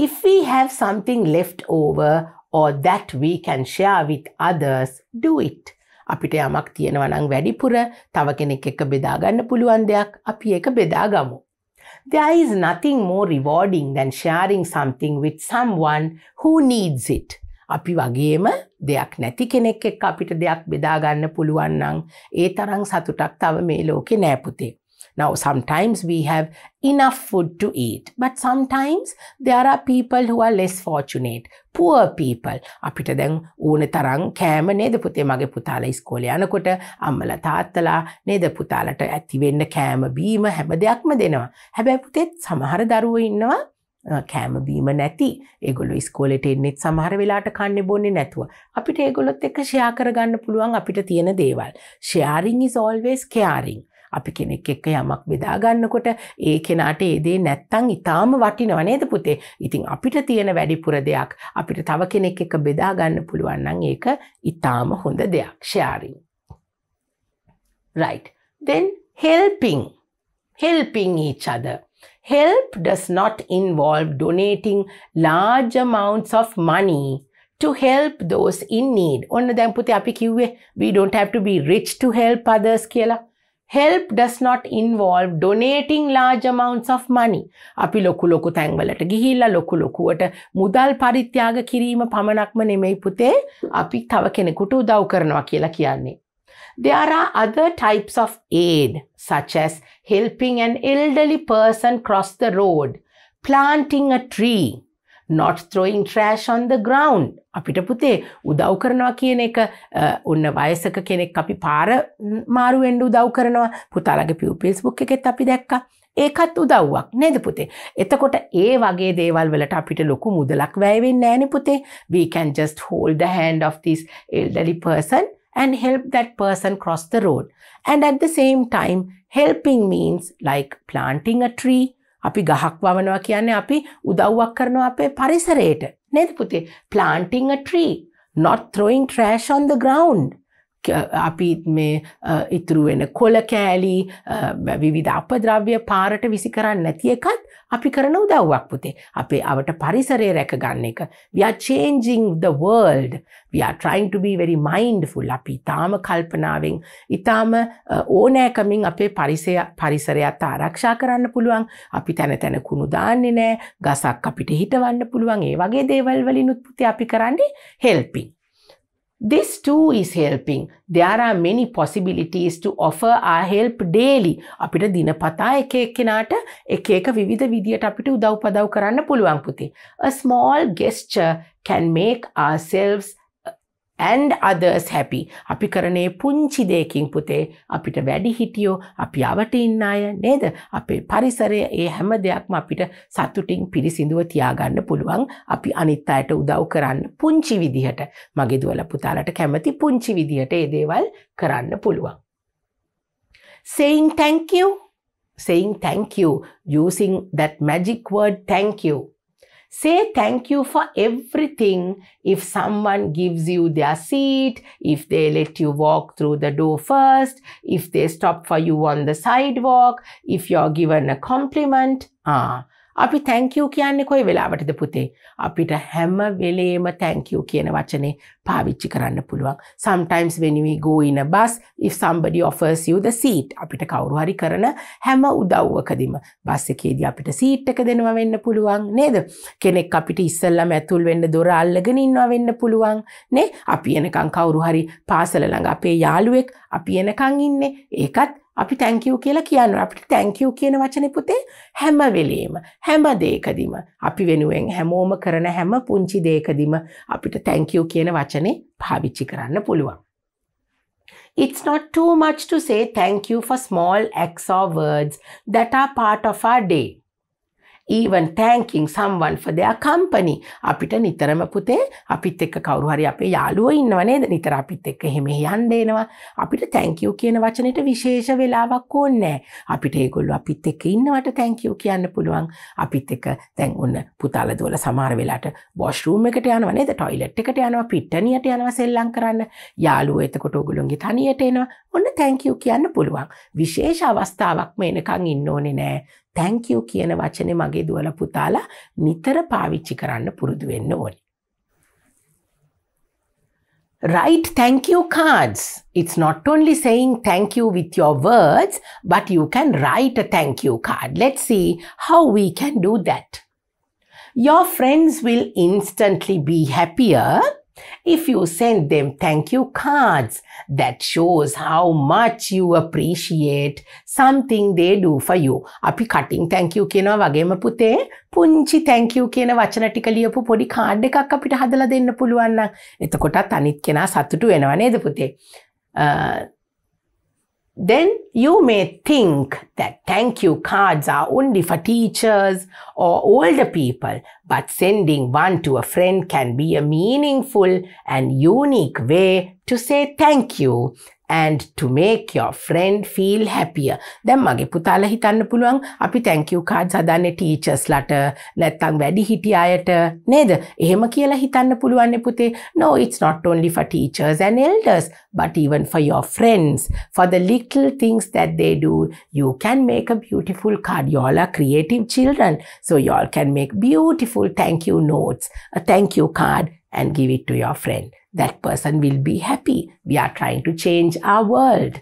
If we have something left over or that we can share with others, do it. අපිට යමක් තියෙනවා නම් වැඩිපුර තව කෙනෙක් එක්ක බෙදා ගන්න පුළුවන් දෙයක් අපි ඒක බෙදා ගමු. There is nothing more rewarding than sharing something with someone who needs it. අපි වගේම දෙයක් නැති කෙනෙක් එක්ක අපිට දෙයක් බෙදා ගන්න පුළුවන් නම් ඒ තරම් සතුටක් තව මේ ලෝකේ නෑ පුතේ. Now, sometimes we have enough food to eat, but sometimes there are people who are less fortunate, poor people. අපිට දැන් ඕන තරම් කෑම නේද පුතේ මගේ පුතාලා ඉස්කෝලේ යනකොට අම්මලා තාත්තලා නේද පුතාලට ඇති වෙන්න කෑම බීම හැම දෙයක්ම දෙනවා. හැබැයි පුතේ සමහර දරුවෝ ඉන්නවා කෑම බීම නැති. ඒගොල්ලෝ ඉස්කෝලේට එන්නෙත් සමහර වෙලාවට කන්නේ බොන්නේ නැතුව. අපිට ඒගොල්ලොත් එක්ක ෂෙයා කරගන්න පුළුවන් අපිට තියෙන දේවල්. Sharing is always caring. අපි කෙනෙක් එක්ක යමක් බෙදා ගන්නකොට ඒ කෙනාට ඒ දේ නැත්තම් ඊටාම වටිනව නේද පුතේ? ඉතින් අපිට තියෙන වැඩිපුර දෙයක් අපිට තව කෙනෙක් එක්ක බෙදා ගන්න පුළුවන් නම් ඒක ඊටාම හොඳ දෙයක්. Sharing. Right. Then helping. Helping each other. Help does not involve donating large amounts of money to help those in need. ඔන්න දැන් පුතේ අපි කිව්වේ we don't have to be rich to help others කියලා. Help does not involve donating large amounts of money. අපි ලොකු තැන්වලට ගිහිල්ලා ලොකුවට මුදල් පරිත්‍යාග කිරීම පමණක්ම නෙමෙයි පුතේ අපි තව කෙනෙකුට උදව් කරනවා කියලා කියන්නේ. There are other types of aid such as helping an elderly person cross the road, planting a tree, not throwing trash on the ground. අපිට පුතේ උදව් කරනවා කියන එක ඔන්න වයසක කෙනෙක් අපි පාර මාරු වෙන්න උදව් කරනවා. පුතාලගේ pupils book එකෙත් අපි දැක්කා. ඒකත් උදව්වක් නේද පුතේ? එතකොට ඒ වගේ දේවල් වලට අපිට ලොකු මුදලක් වැය වෙන්නේ නැහැනේ පුතේ. We can just hold the hand of this elderly person and help that person cross the road. And at the same time, helping means like planting a tree. අපි ගහක් වවනවා කියන්නේ අපි උදව්වක් කරනවා අපේ පරිසරයට නේද පුතේ? Planting a tree, not throwing trash on the ground. අපි මේ ඉතුරු වෙන කොළ කෑලි විවිධ අපද්‍රව්‍ය පාරට විසි කරන්නේ නැති එකත් අපි කරන උදව්වක් පුතේ. අපේ අවට පරිසරය රැක ගන්න එක. We are changing the world. We are trying to be very mindful. අපි ඊටාම කල්පනාවෙන් ඊටාම ඕනෑකමින් අපේ පරිසරයත් ආරක්ෂා කරන්න පුළුවන්. අපි තැන කුණු දාන්නේ නැහැ. ගසක් අපිට හිටවන්න පුළුවන්. ඒ වගේ දේවල් වලිනුත් පුතේ අපි කරන්නේ helping. This too is helping. There are many possibilities to offer our help daily. අපිට දිනපතා එක එක්කෙනාට එක විවිධ විදියට අපිට උදව්පදව් කරන්න පුළුවන් පුතේ. A small gesture can make ourselves and others happy. අපි කරනේ පුංචි දෙයකින් පුතේ අපිට වැඩි හිටියෝ අපි අවට ඉන්න අය නේද? අපේ පරිසරය ඒ හැම දෙයක්ම අපිට සතුටින් පිරිසිදුව තියාගන්න පුළුවන්. අපි අනිත් අයට උදව් කරන්න පුංචි විදිහට මගේ දුවලා පුතාලට කැමති පුංචි විදිහට ඒ දේවල් කරන්න පුළුවන්. Saying thank you. Saying thank you using that magic word thank you. Say thank you for everything. If someone gives you their seat, if they let you walk through the door first, if they stop for you on the sidewalk, if you're given a compliment. අපි thank you කියන්නේ කොයි වෙලාවටද පුතේ? අපිට හැම වෙලේම thank you කියන වචනේ පාවිච්චි කරන්න පුළුවන්. Sometimes when we go in a bus, if somebody offers you the seat, අපිට කවුරු හරි කරන හැම උදව්වකදීම බස් එකේදී අපිට seat එක දෙනවා වෙන්න පුළුවන් නේද? කෙනෙක් අපිට ඉස්සෙල්ලාම ඇතුල් වෙන්න දොර අල්ලගෙන ඉන්නවා වෙන්න පුළුවන් නේ? අපි එනකන් කවුරු හරි පාසල ළඟ අපේ යාළුවෙක් අපි එනකන් ඉන්නේ. ඒකත් අපි thank you කියලා කියනවා. අපිට thank you කියන වචනේ පුතේ හැම වෙලේම හැම දෙයකදීම අපි වෙනුවෙන් හැමෝම කරන හැම පුංචි දෙයකදීම අපිට thank you කියන වචනේ පාවිච්චි කරන්න පුළුවන්. It's not too much to say thank you for small acts or words that are part of our day. even thanking someone for their company. අපිට නිතරම පුතේ අපිත් එක්ක කවුරු හරි අපේ යාළුවෝ ඉන්නව නේද? නිතර අපිත් එක්ක එහෙම යන්න එනවා. අපිට thank you කියන වචනෙට විශේෂ වෙලාවක් ඕනේ නැහැ. අපිට ඒගොල්ලෝ අපිත් එක්ක ඉන්නවට thank you කියන්න පුළුවන්. අපිත් එක්ක දැන් ඔන්න පුතාලා දුවලා සමහර වෙලාවට washroom එකට යනවා නේද? toilet එකට යනවා, පිට්ටනියට යනවා සෙල්ලම් කරන්න. යාළුවෝ එතකොට ඕගොල්ලෝගේ තනියට එනවා. ඔන්න thank you කියන්න පුළුවන්. විශේෂ අවස්ථාවක්ම එනකන් ඉන්න ඕනේ නෑ. thank you කියන වචනේ මගේ දුවලා පුතාලා නිතර පාවිච්චි කරන්න පුරුදු වෙන්න ඕනේ. Write thank you cards. It's not only saying thank you with your words, but you can write a thank you card. Let's see how we can do that. Your friends will instantly be happier if you send them thank you cards. That shows how much you appreciate something they do for you. අපි cutting thank you කියනවා වගේම පුතේ පුංචි thank you කියන වචන ටික ලියපු පොඩි කාඩ් එකක් අපිට හදලා දෙන්න පුළුවන් නම් එතකොටත් අනිත් කෙනා සතුටු වෙනවා නේද පුතේ? Then you may think that thank you cards are only for teachers or older people, but sending one to a friend can be a meaningful and unique way to say thank you and to make your friend feel happier. දැන් මගේ පුතාලා හිතන්න පුළුවන් අපි thank you cards හදන්නේ teachers ලට නැත්නම් වැඩිහිටි අයට නේද? එහෙම කියලා හිතන්න පුළුවන් නේ පුතේ. No, it's not only for teachers and elders, but even for your friends. For the little things that they do, you can make a beautiful card. You all are creative children, so you all can make beautiful thank you notes, a thank you card, and give it to your friend. That person will be happy. We are trying to change our world.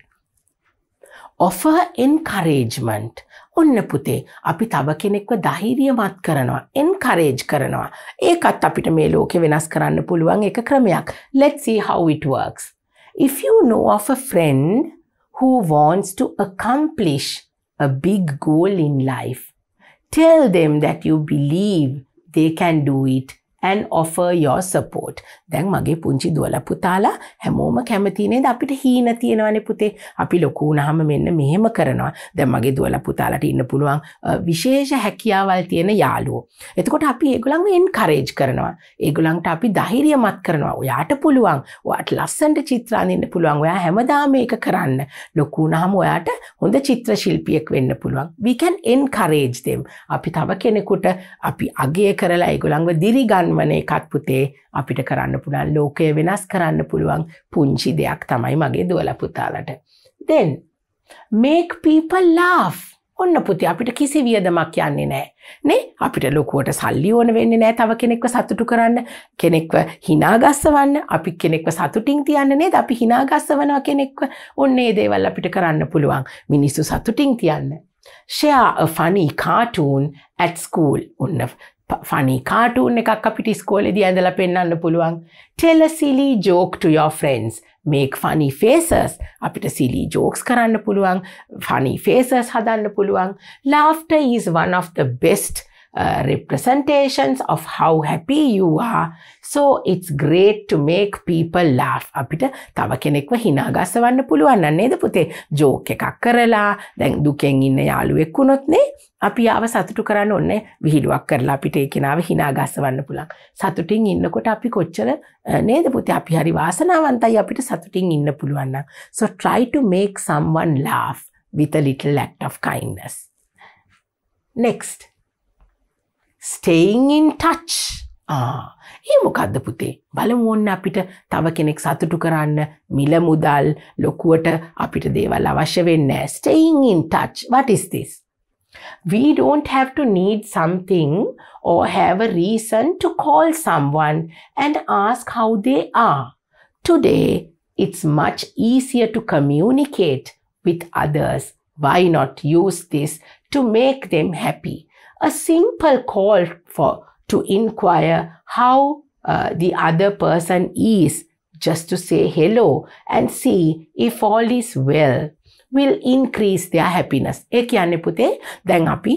Offer encouragement. ඔන්න පුතේ අපි තව කෙනෙක්ව ධෛර්යමත් කරනවා, encourage කරනවා. ඒකත් අපිට මේ ලෝකේ වෙනස් කරන්න පුළුවන් එක ක්‍රමයක්. Let's see how it works. If you know of a friend who wants to accomplish a big goal in life, tell them that you believe they can do it and offer your support. දැන් මගේ පුංචි දුවලා පුතාලා හැමෝම කැමති නේද අපිට හීන තියෙනවනේ පුතේ. අපි ලොකු වුණාම මෙන්න මෙහෙම කරනවා. දැන් මගේ දුවලා පුතාලාට ඉන්න පුළුවන් විශේෂ හැකියාවල් තියෙන යාළුවෝ. එතකොට අපි ඒගොල්ලන්ව එන්කරේජ් කරනවා. ඒගොල්ලන්ට අපි ධෛර්යමත් කරනවා. ඔයාට පුළුවන්. ඔයාට ලස්සනට චිත්‍ර අඳින්න පුළුවන්. ඔයා හැමදාම මේක කරන්න. ලොකු වුණාම ඔයාට හොඳ චිත්‍ර ශිල්පියෙක් වෙන්න පුළුවන්. We can encourage them. අපි තව කෙනෙකුට අපි අගය කරලා ඒගොල්ලන්ව දිරිගන්න එකත් පුතේ අපිට කරන්න පුළුවන් ලෝකය වෙනස් කරන්න පුළුවන් පුංචි දෙයක් තමයි මගේ දුවලා පුතාලට. Then make people laugh. ඔන්න පුතේ අපිට කිසි වියදමක් යන්නේ නැහැ නේ? අපිට ලොකුවට සල්ලි ඕන වෙන්නේ නැහැ තව කෙනෙක්ව සතුටු කරන්න, කෙනෙක්ව hina ගස්සවන්න, අපි කෙනෙක්ව සතුටින් තියන්න නේද? අපි hina ගස්සවනවා කෙනෙක්ව. ඔන්න ඒ දේවල් අපිට කරන්න පුළුවන් මිනිස්සු සතුටින් තියන්න. Share a funny cartoon at school. ඔන්න funny cartoon එකක් අපිට ඉස්කෝලේදී ඇඳලා පෙන්නන්න පුළුවන්. Tell a silly joke to your friends. Make funny faces. අපිට silly jokes කරන්න පුළුවන්. Funny faces හදන්න පුළුවන්. Laughter is one of the best representations of how happy you are. So it's great to make people laugh. අපිට තව කෙනෙක්ව hina ගස්සවන්න පුළුවන් නේද පුතේ? joke එකක් කරලා දැන් දුකෙන් ඉන්න යාළුවෙක් වුණොත් නේ අපි ආව සතුටු කරන්න ඕනේ විහිළුවක් කරලා අපිට ඒ කෙනාව hina ගස්සවන්න පුළුවන්. සතුටින් ඉන්නකොට අපි කොච්චර නේද පුතේ අපි හරි වාසනාවන්තයි අපිට සතුටින් ඉන්න පුළුවන් නම්. So try to make someone laugh with a little act of kindness. Next, staying in touch. ඒ මොකද්ද පුතේ? බලමු ඔන්න අපිට තව කෙනෙක් සතුටු කරන්න මිල මුදල් ලොකුවට අපිට දේවල් අවශ්‍ය වෙන්නේ නැහැ. Staying in touch. What is this? We don't have to need something or have a reason to call someone and ask how they are. Today, it's much easier to communicate with others. Why not use this to make them happy? A simple call to inquire how the other person is, just to say hello and see if all is well, will increase their happiness. ඒ කියන්නේ පුතේ දැන් අපි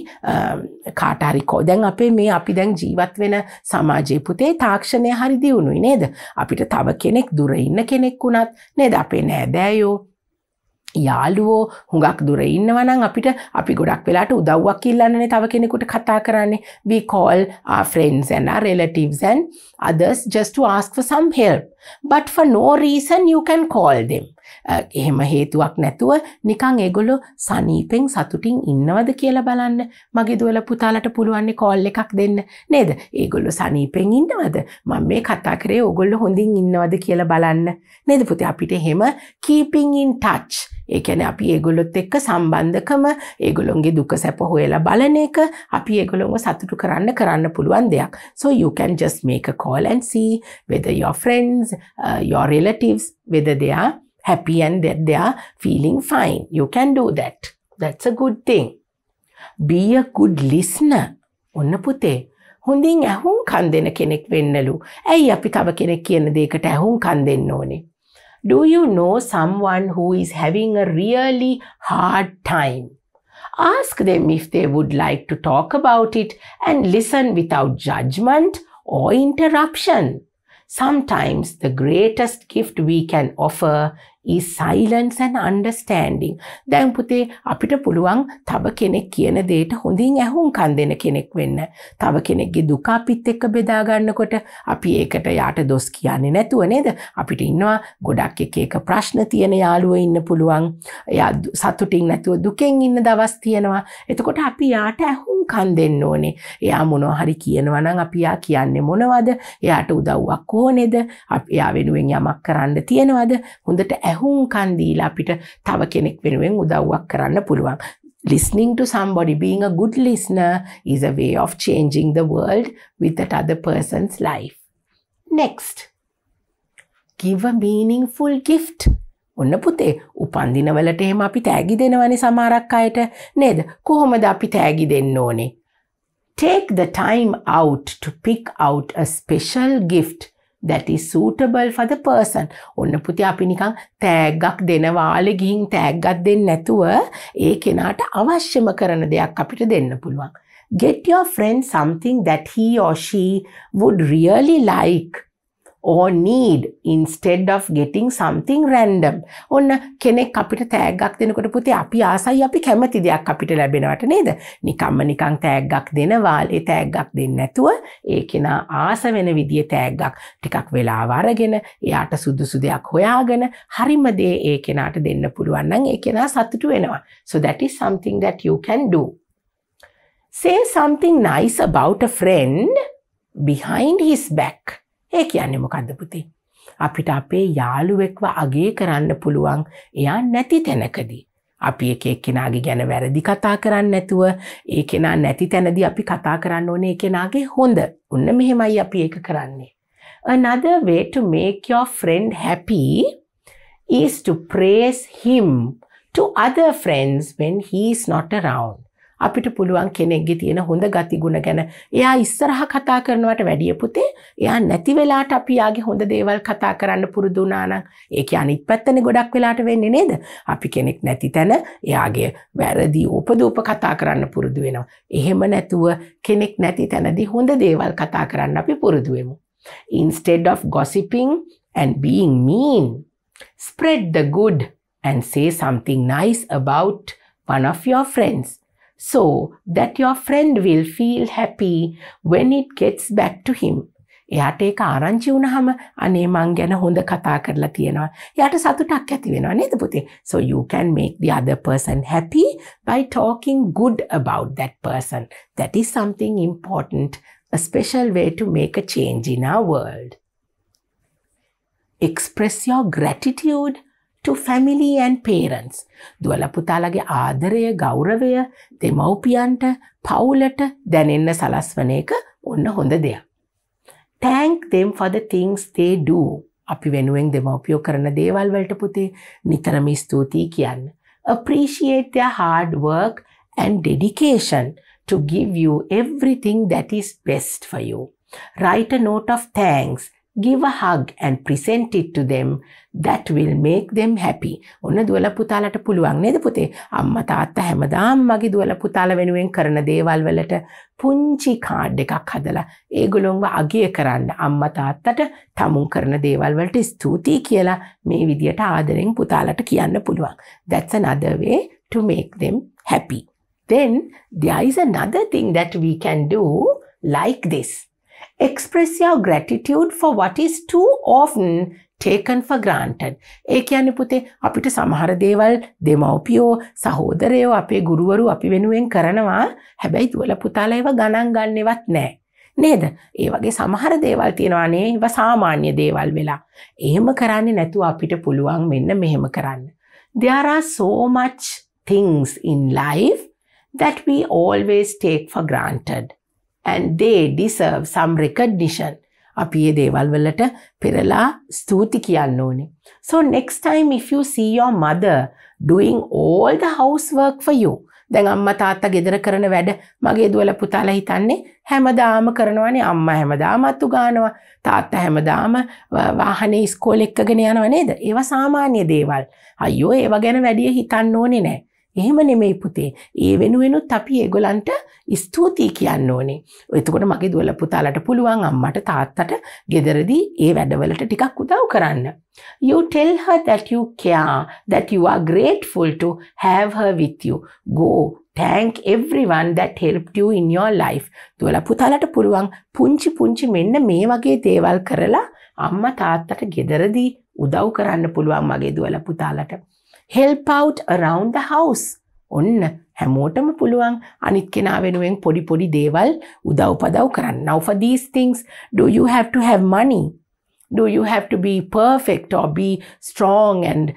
කාට හරි දැන් අපි දැන් ජීවත් වෙන සමාජයේ පුතේ තාක්ෂණය හරි දියුණුයි නේද? අපිට තව කෙනෙක් දුර ඉන්න කෙනෙක් වුණත් නේද අපේ නෑදෑයෝ යාළුවෝ හුඟක් දුර ඉන්නවා නම් අපි ගොඩක් වෙලාට උදව්වක් ඉල්ලන්නනේ තව කෙනෙකුට කතා කරන්නේ. We call our friends and our relatives and others just to ask for some help. But for no reason you can call them. එහෙම හේතුවක් නැතුව නිකන් ඒගොල්ලෝ සනීපෙන් සතුටින් ඉන්නවද කියලා බලන්න. මගේ දුවලා පුතාලට පුළුවන් කෝල් එකක් දෙන්න නේද? ඒගොල්ලෝ සනීපෙන් ඉන්නවද? මම මේ කතා කරේ ඕගොල්ලෝ හොඳින් ඉන්නවද කියලා බලන්න. නේද පුතේ? අපිට එහෙම keeping in touch. ඒ කියන්නේ අපි ඒගොල්ලොත් එක්ක සම්බන්ධකම, ඒගොල්ලොන්ගේ දුක සැප හොයලා බලන එක, අපි ඒගොල්ලොන්ව සතුටු කරන්න පුළුවන් දෙයක්. So you can just make a call and see whether your friends, your relatives, whether they are happy and that they are feeling fine. You can do that. That's a good thing. Be a good listener. ඔන්න පුතේ හොඳින් ඇහුම්කන් දෙන කෙනෙක් වෙන්නලු. ඇයි අපි තව කෙනෙක් කියන දේකට ඇහුම්කන් දෙන්න ඕනේ? Do you know someone who is having a really hard time? Ask them if they would like to talk about it and listen without judgment or interruption. Sometimes the greatest gift we can offer is silence and understanding. දැන් පුතේ අපිට පුළුවන් තව කෙනෙක් කියන දෙයට හොඳින් ඇහුම්කන් දෙන කෙනෙක් වෙන්න. තව කෙනෙක්ගේ දුක අපිත් එක්ක බෙදා ගන්නකොට අපි ඒකට යාට දොස් කියන්නේ නැතුව නේද? අපිට ඉන්නවා ගොඩක් එක ප්‍රශ්න තියෙන යාළුවෝ ඉන්න පුළුවන්. එයා සතුටින් නැතුව දුකෙන් ඉන්න දවස් තියෙනවා. එතකොට අපි යාට ඇහුම්කන් දෙන්න ඕනේ. එයා මොනවා හරි කියනවා නම් අපි යා කියන්නේ මොනවද? එයාට උදව්වක් ඕනේද? එයා වෙනුවෙන් යමක් කරන්න තියෙනවද? හොඳට ඇහුම්කන් දීලා අපිට තව කෙනෙක් වෙනුවෙන් උදව්වක් කරන්න පුළුවන්. Listening to somebody, being a good listener is a way of changing the world with that other person's life. Next, give a meaningful gift. ඔන්න පුතේ උපන්දිනවලට එහෙම අපි තෑගි දෙනවනේ සමහරක් අයට නේද? කොහොමද අපි තෑගි දෙන්න ඕනේ? Take the time out to pick out a special gift that is suitable for the person. ඔන්න පුතේ අපි නිකන් තෑග්ගක් දෙනවාලේ ගිහින් තෑග්ගක් දෙන්න නැතුව ඒ කෙනාට අවශ්‍යම කරන දෙයක් අපිට දෙන්න පුළුවන්. Get your friend something that he or she would really like or need instead of getting something random. ඔන්න කෙනෙක් අපිට තෑග්ගක් දෙනකොට පුතේ අපි ආසයි අපි කැමති දෙයක් අපිට ලැබෙනවට නේද? නිකන් තෑග්ගක් දෙනවාලේ තෑග්ගක් දෙන්න නැතුව ඒ කෙනා ආස වෙන විදිහේ තෑග්ගක් ටිකක් වෙලාව අරගෙන එයාට සුදුසු දෙයක් හොයාගෙන හරිම දේ ඒ කෙනාට දෙන්න පුළුවන් නම් ඒ කෙනා සතුටු වෙනවා. So that is something that you can do. Say something nice about a friend behind his back. ඒ කියන්නේ මොකද්ද පුතේ? අපිට අපේ යාළුවෙක්ව අගය කරන්න පුළුවන් එයා නැති තැනකදී. අපි එක එක්කෙනාගේ ගැන වැරදි කතා කරන්නේ නැතුව ඒ කෙනා නැති තැනදී අපි කතා කරන්න ඕනේ ඒ කෙනාගේ හොඳ. ඔන්න මෙහෙමයි අපි ඒක කරන්නේ. Another way to make your friend happy is to praise him to other friends when he is not around. අපිට පුළුවන් කෙනෙක්ගේ තියෙන හොඳ ගතිගුණ ගැන එයා ඉස්සරහ කතා කරනවට වැඩිය පුතේ එයා නැති වෙලාවට අපි යාගේ හොඳ දේවල් කතා කරන්න පුරුදු වුණා නම් ඒක අනිත් පැත්තනේ ගොඩක් වෙලාවට වෙන්නේ නේද? අපි කෙනෙක් නැති තැන එයාගේ වැරදි උපදූප කතා කරන්න පුරුදු වෙනවා. එහෙම නැතුව කෙනෙක් නැති තැනදී හොඳ දේවල් කතා කරන්න අපි පුරුදු වෙමු. Instead of gossiping and being mean, spread the good and say something nice about one of your friends, so that your friend will feel happy when it gets back to him. එයාට ඒක ආරංචි වුණාම අනේ මං ගැන හොඳ කතා කරලා තියෙනවා. එයාට සතුටක් ඇති වෙනවා නේද පුතේ? So you can make the other person happy by talking good about that person. That is something important, a special way to make a change in our world. Express your gratitude to family and parents. දුවලා පුතාලගේ ආදරය, ගෞරවය දෙමව්පියන්ට, පවුලට දැනෙන්න සලස්වන එක ඔන්න හොඳ දෙයක්. Thank them for the things they do. අපි වෙනුවෙන් දෙමව්පියෝ කරන දේවල් වලට පුතේ නිතරම ස්තුතියි කියන්න. Appreciate their hard work and dedication to give you everything that is best for you. Write a note of thanks give a hug and present it to them. That will make them happy. ඔන්න දුවල පුතාලට පුළුවන් නේද පුතේ? අම්මා තාත්තා හැමදාම මගේ දුවල පුතාලා වෙනුවෙන් කරන දේවල් වලට පුංචි කාඩ් එකක් හදලා ඒගොල්ලොන්ව අගය කරන්න. අම්මා තාත්තට තමුන් කරන දේවල් වලට ස්තුතියි කියලා මේ විදියට ආදරෙන් පුතාලට කියන්න පුළුවන්. That's another way to make them happy. Then there is another thing that we can do like this. Express your gratitude for what is too often taken for granted. ඒ කියන්නේ පුතේ අපිට සමහර දේවල් දෙමව්පියෝ සහෝදරයෝ අපේ ගුරුවරු අපි වෙනුවෙන් කරනවා. හැබැයි දුවල පුතාලා ඒව ගණන් ගන්නවත් නැහැ. නේද? ඒ වගේ සමහර දේවල් තියෙනවා නේ. ඒව සාමාන්‍ය දේවල් වෙලා. එහෙම කරන්නේ නැතුව අපිට පුළුවන් මෙන්න මෙහෙම කරන්න. There are so much things in life that we always take for granted. And they deserve some recognition. අපි මේ දේවල් වලට පෙරලා ස්තුති කියන්න ඕනේ. So next time if you see your mother doing all the housework for you. දැන් අම්මා තාත්තා ගෙදර කරන වැඩ මගේ දුවල පුතාලා හිතන්නේ හැමදාම කරනවානේ. අම්මා හැමදාම අතු ගන්නවා. තාත්තා හැමදාම වාහනේ ඉස්කෝලේ එක්කගෙන යනවා නේද? ඒවා සාමාන්‍ය දේවල්. අයියෝ ඒව ගැන වැඩි හිතන්න ඕනේ නැහැ. එහෙම නෙමෙයි පුතේ. ඒ වෙනුවෙනුත් අපි ඒගොල්ලන්ට ස්තුතියි කියන්න ඕනේ. එතකොට මගේ දුවල පුතාලට පුළුවන් අම්මට තාත්තට ගෙදරදී ඒ වැඩවලට ටිකක් උදව් කරන්න. You tell her that you care, that you are grateful to have her with you. Go thank everyone that helped you in your life. දුවල පුතාලට පුළුවන් පුංචි මෙන්න මේ වගේ දේවල් කරලා අම්මා තාත්තට ගෙදරදී උදව් කරන්න පුළුවන් මගේ දුවල පුතාලට. Help out around the house. ඔන්න හැමෝටම පුළුවන් අනිත් කෙනා වෙනුවෙන් පොඩි දේවල් උදව්පදව් කරන්න. Now for these things, do you have to have money? Do you have to be perfect or be strong and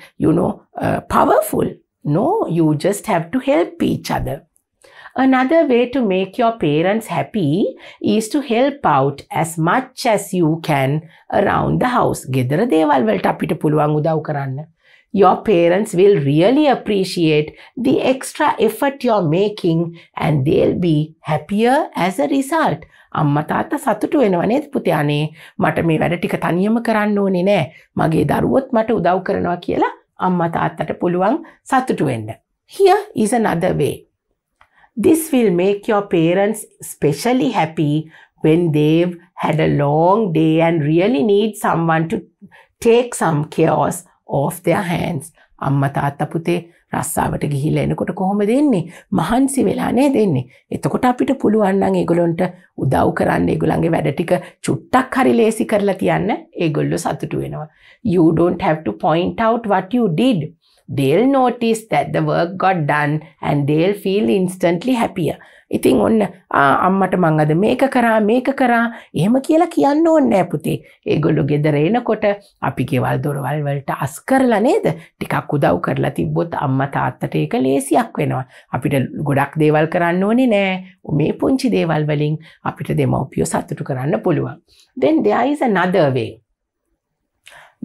powerful? No, you just have to help each other. Another way to make your parents happy is to help out as much as you can around the house. ගෙදර දේවල් වලට අපිට පුළුවන් උදව් කරන්න. Your parents will really appreciate the extra effort you're making and they'll be happier as a result. අම්මා තාත්තා සතුටු වෙනවා නේද පුතේ? අනේ මට මේ වැඩ ටික තනියම කරන්න ඕනේ නෑ. මගේ දරුවොත් මට උදව් කරනවා කියලා අම්මා තාත්තට පුළුවන් සතුටු වෙන්න. Here is another way. This will make your parents especially happy when they've had a long day and really need someone to take some chaos off their hands. අම්මා තාත්තා පුතේ රස්සාවට ගිහිල්ලා එනකොට කොහොමද එන්නේ? මහන්සි වෙලා නේද එන්නේ? එතකොට අපිට පුළුවන් නම් ඒගොල්ලන්ට උදව් කරන්න, ඒගොල්ලන්ගේ වැඩ ටික චුට්ටක් හරි ලේසි කරලා තියන්න. ඒගොල්ලෝ සතුටු වෙනවා. You don't have to point out what you did. They'll notice that the work got done and they'll feel instantly happier. ඉතින් ඔන්න අම්මට මං අද මේක කරා එහෙම කියලා කියන්න ඕනේ නෑ පුතේ. ඒගොල්ලෝ ගෙදර එනකොට අපි ගෙවල් දොරවල් වලට අස් කරලා නේද ටිකක් උදව් කරලා තිබ්බොත් අම්මා තාත්තට ඒක ලේසියක් වෙනවා. අපිට ගොඩක් දේවල් කරන්න ඕනේ නෑ. මේ පුංචි දේවල් වලින් අපිට දෙමව්පියෝ සතුටු කරන්න පුළුවන්. Then there is another way.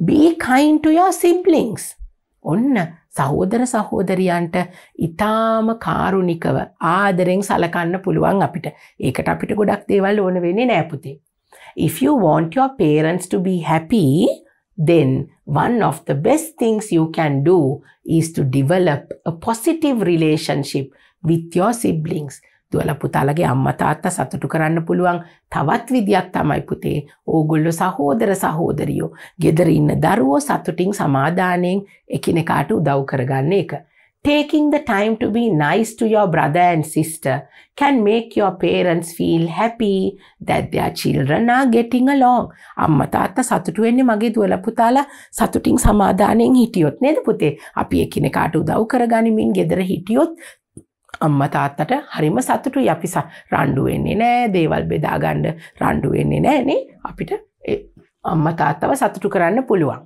Be kind to your siblings. ඔන්න සහෝදර සහෝදරියන්ට ඊටාම කාරුණිකව ආදරෙන් සලකන්න පුළුවන් අපිට. ඒකට අපිට ගොඩක් දේවල් ඕන වෙන්නේ නෑ පුතේ. If you want your parents to be happy, then one of the best things you can do is to develop a positive relationship with your siblings. දුවල පුතාලගේ අම්මා තාත්තා සතුටු කරන්න පුළුවන් තවත් විදියක් තමයි පුතේ ඕගොල්ලෝ සහෝදර සහෝදරියෝ ගෙදර ඉන්න දරුවෝ සතුටින් සමාදානෙන් එකිනෙකාට උදව් කරගන්න එක. Taking the time to be nice to your brother and sister can make your parents feel happy that their children are getting along. අම්මා තාත්තා සතුටු වෙන්නේ මගේ දුවල පුතාලා සතුටින් සමාදානෙන් හිටියොත් නේද පුතේ? අපි එකිනෙකාට උදව් කරගනිමින් ගෙදර හිටියොත් අම්මා තාත්තට හරිම සතුටුයි. අපි රණ්ඩු වෙන්නේ නෑ, දේවල් බෙදා ගන්න රණ්ඩු වෙන්නේ නෑ නේ. අපිට අම්මා තාත්තව සතුටු කරන්න පුළුවන්.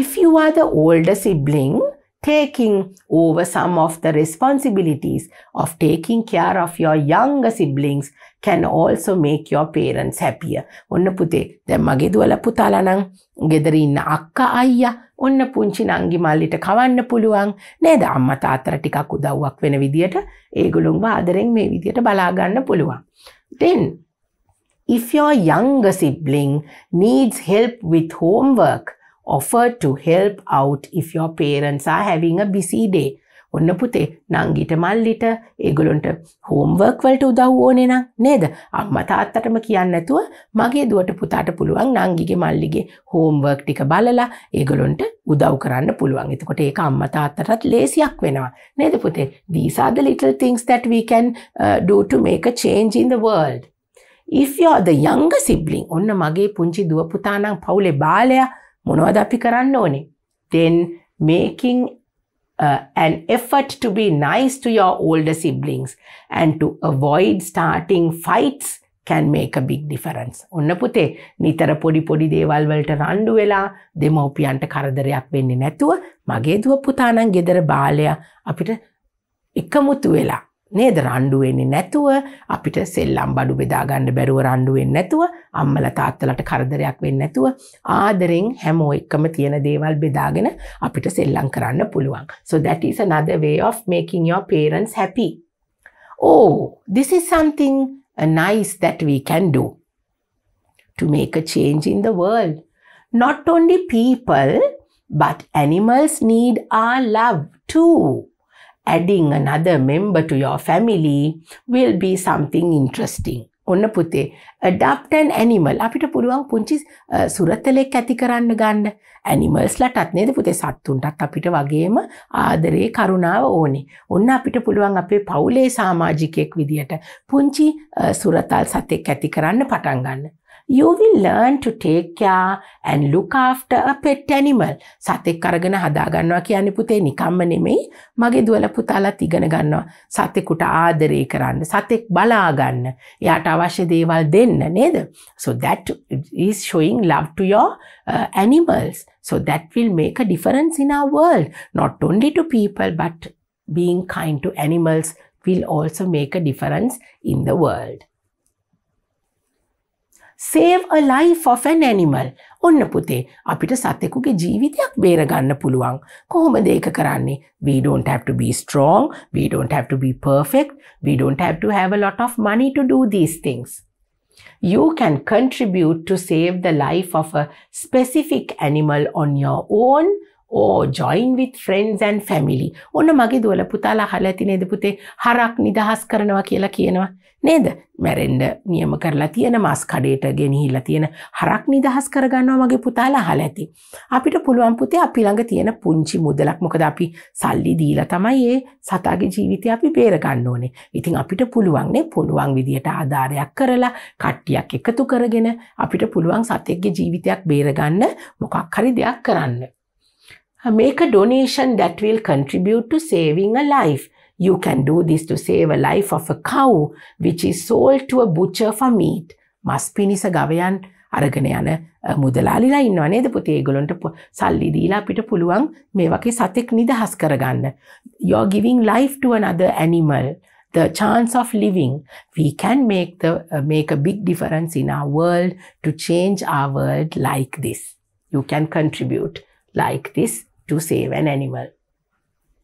If you are the older sibling, taking over some of the responsibilities of taking care of your younger siblings can also make your parents happier. ඔන්න පුතේ දැන් මගේ දුවල පුතාලා නම් ගෙදර ඉන්න අක්කා අයියා ඔන්න පුංචි නංගි මල්ලිට කවන්න පුළුවන් නේද? අම්මා තාත්තට ටිකක් උදව්වක් වෙන විදියට ඒගොල්ලොන්ව ආදරෙන් මේ විදියට බලා ගන්න පුළුවන්. Then If your younger sibling needs help with homework, offer to help out if your parents are having a busy day. ඔන්න පුතේ නංගිට මල්ලිට ඒගොල්ලන්ට homework වලට උදව් ඕනේ නම් නේද? අම්මා තාත්තටම කියන්නේ නැතුව මගේ දුවට පුතාට පුළුවන් නංගිගේ මල්ලිගේ homework ටික බලලා ඒගොල්ලන්ට උදව් කරන්න පුළුවන්. එතකොට ඒක අම්මා තාත්තටත් ලේසියක් වෙනවා. නේද පුතේ? These are the little things that we can do to make a change in the world. If you are the younger sibling, ඔන්න මගේ පුංචි දුව පුතා නම් පවුලේ බාලයා මොනවද අපි කරන්න ඕනේ? Then making an effort to be nice to your older siblings and to avoid starting fights can make a big difference. ඔන්න පුතේ නිතර පොඩි දේවල් වලට රණ්ඩු වෙලා දෙමව්පියන්ට කරදරයක් වෙන්නේ නැතුව මගේ දුව පුතා නම් ගෙදර බාලයා අපිට එකමුතු වෙලා නේද රණ්ඩු වෙන්නේ නැතුව අපිට සෙල්ලම් බඩු බෙදා ගන්න බැරුව රණ්ඩු වෙන්නේ නැතුව අම්මලා තාත්තලාට කරදරයක් වෙන්නේ නැතුව ආදරෙන් හැමෝ එක්කම තියෙන දේවල් බෙදාගෙන අපිට සෙල්ලම් කරන්න පුළුවන්. So that is another way of making your parents happy. Oh, this is something nice that we can do to make a change in the world. Not only people, but animals need our love too. Adding another member to your family will be something interesting. ඔන්න පුතේ adopt an animal අපිට පුළුවන් පුංචි සුරතලෙක් ඇති කරන්න ගන්න animals ලටත් නේද පුතේ සත්තුන්ටත් අපිට වගේම ආදරේ කරුණාව ඕනේ. ඔන්න අපිට පුළුවන් අපේ පවුලේ සමාජිකයෙක් විදියට පුංචි සුරතල් සතෙක් ඇති කරන්න පටන් ගන්න. You will learn to take care and look after a pet animal. සතෙක් අරගෙන හදා ගන්නවා කියන්නේ පුතේ නිකම්ම නෙමෙයි. මගේ දුවලා පුතාලාත් ඉගෙන ගන්නවා. සතෙකුට ආදරේ කරන්න, සතෙක් බලා ගන්න, එයාට අවශ්‍ය දේවල් දෙන්න නේද? So that is showing love to your animals. So that will make a difference in our world. Not only to people, but being kind to animals will also make a difference in the world. Save a life of an animal. ඔන්න පුතේ අපිට සතෙකුගේ ජීවිතයක් බේර ගන්න පුළුවන්. කොහොමද ඒක කරන්නේ? We don't have to be strong, we don't have to be perfect, we don't have to have a lot of money to do these things. You can contribute to save the life of a specific animal on your own or join with friends and family. ඔන්න මගේ දුවලා පුතාලා අහලා ඇති නේද පුතේ හරක් නිදහස් කරනවා කියලා කියනවා නේද? මැරෙන්න නියම කරලා තියෙන මාස් කඩේට ගෙනහිලා තියෙන හරක් නිදහස් කරගන්නවා මගේ පුතාලා අහලා ඇති. අපිට පුළුවන් පුතේ අපි ළඟ තියෙන පුංචි මුදලක් මොකද අපි සල්ලි දීලා තමයි ඒ සතාගේ ජීවිතය අපි බේර ගන්න ඕනේ. ඉතින් අපිට පුළුවන් නේ පුළුවන් විදියට ආධාරයක් කරලා කට්ටියක් එකතු කරගෙන අපිට පුළුවන් සතෙක්ගේ ජීවිතයක් බේර ගන්න මොකක් හරි දෙයක් කරන්න. Make a donation that will contribute to saving a life. You can do this to save a life of a cow which is sold to a butcher for meat. මස් පිණිස ගවයන් අරගෙන යන මුදලාලිලා ඉන්නවා නේද පුතේ ඒගොල්ලන්ට සල්ලි දීලා අපිට පුළුවන් මේ වගේ සතෙක් නිදහස් කරගන්න. You are giving life to another animal, the chance of living. We can make a big difference in our world to change our world like this. You can contribute like this to save an animal.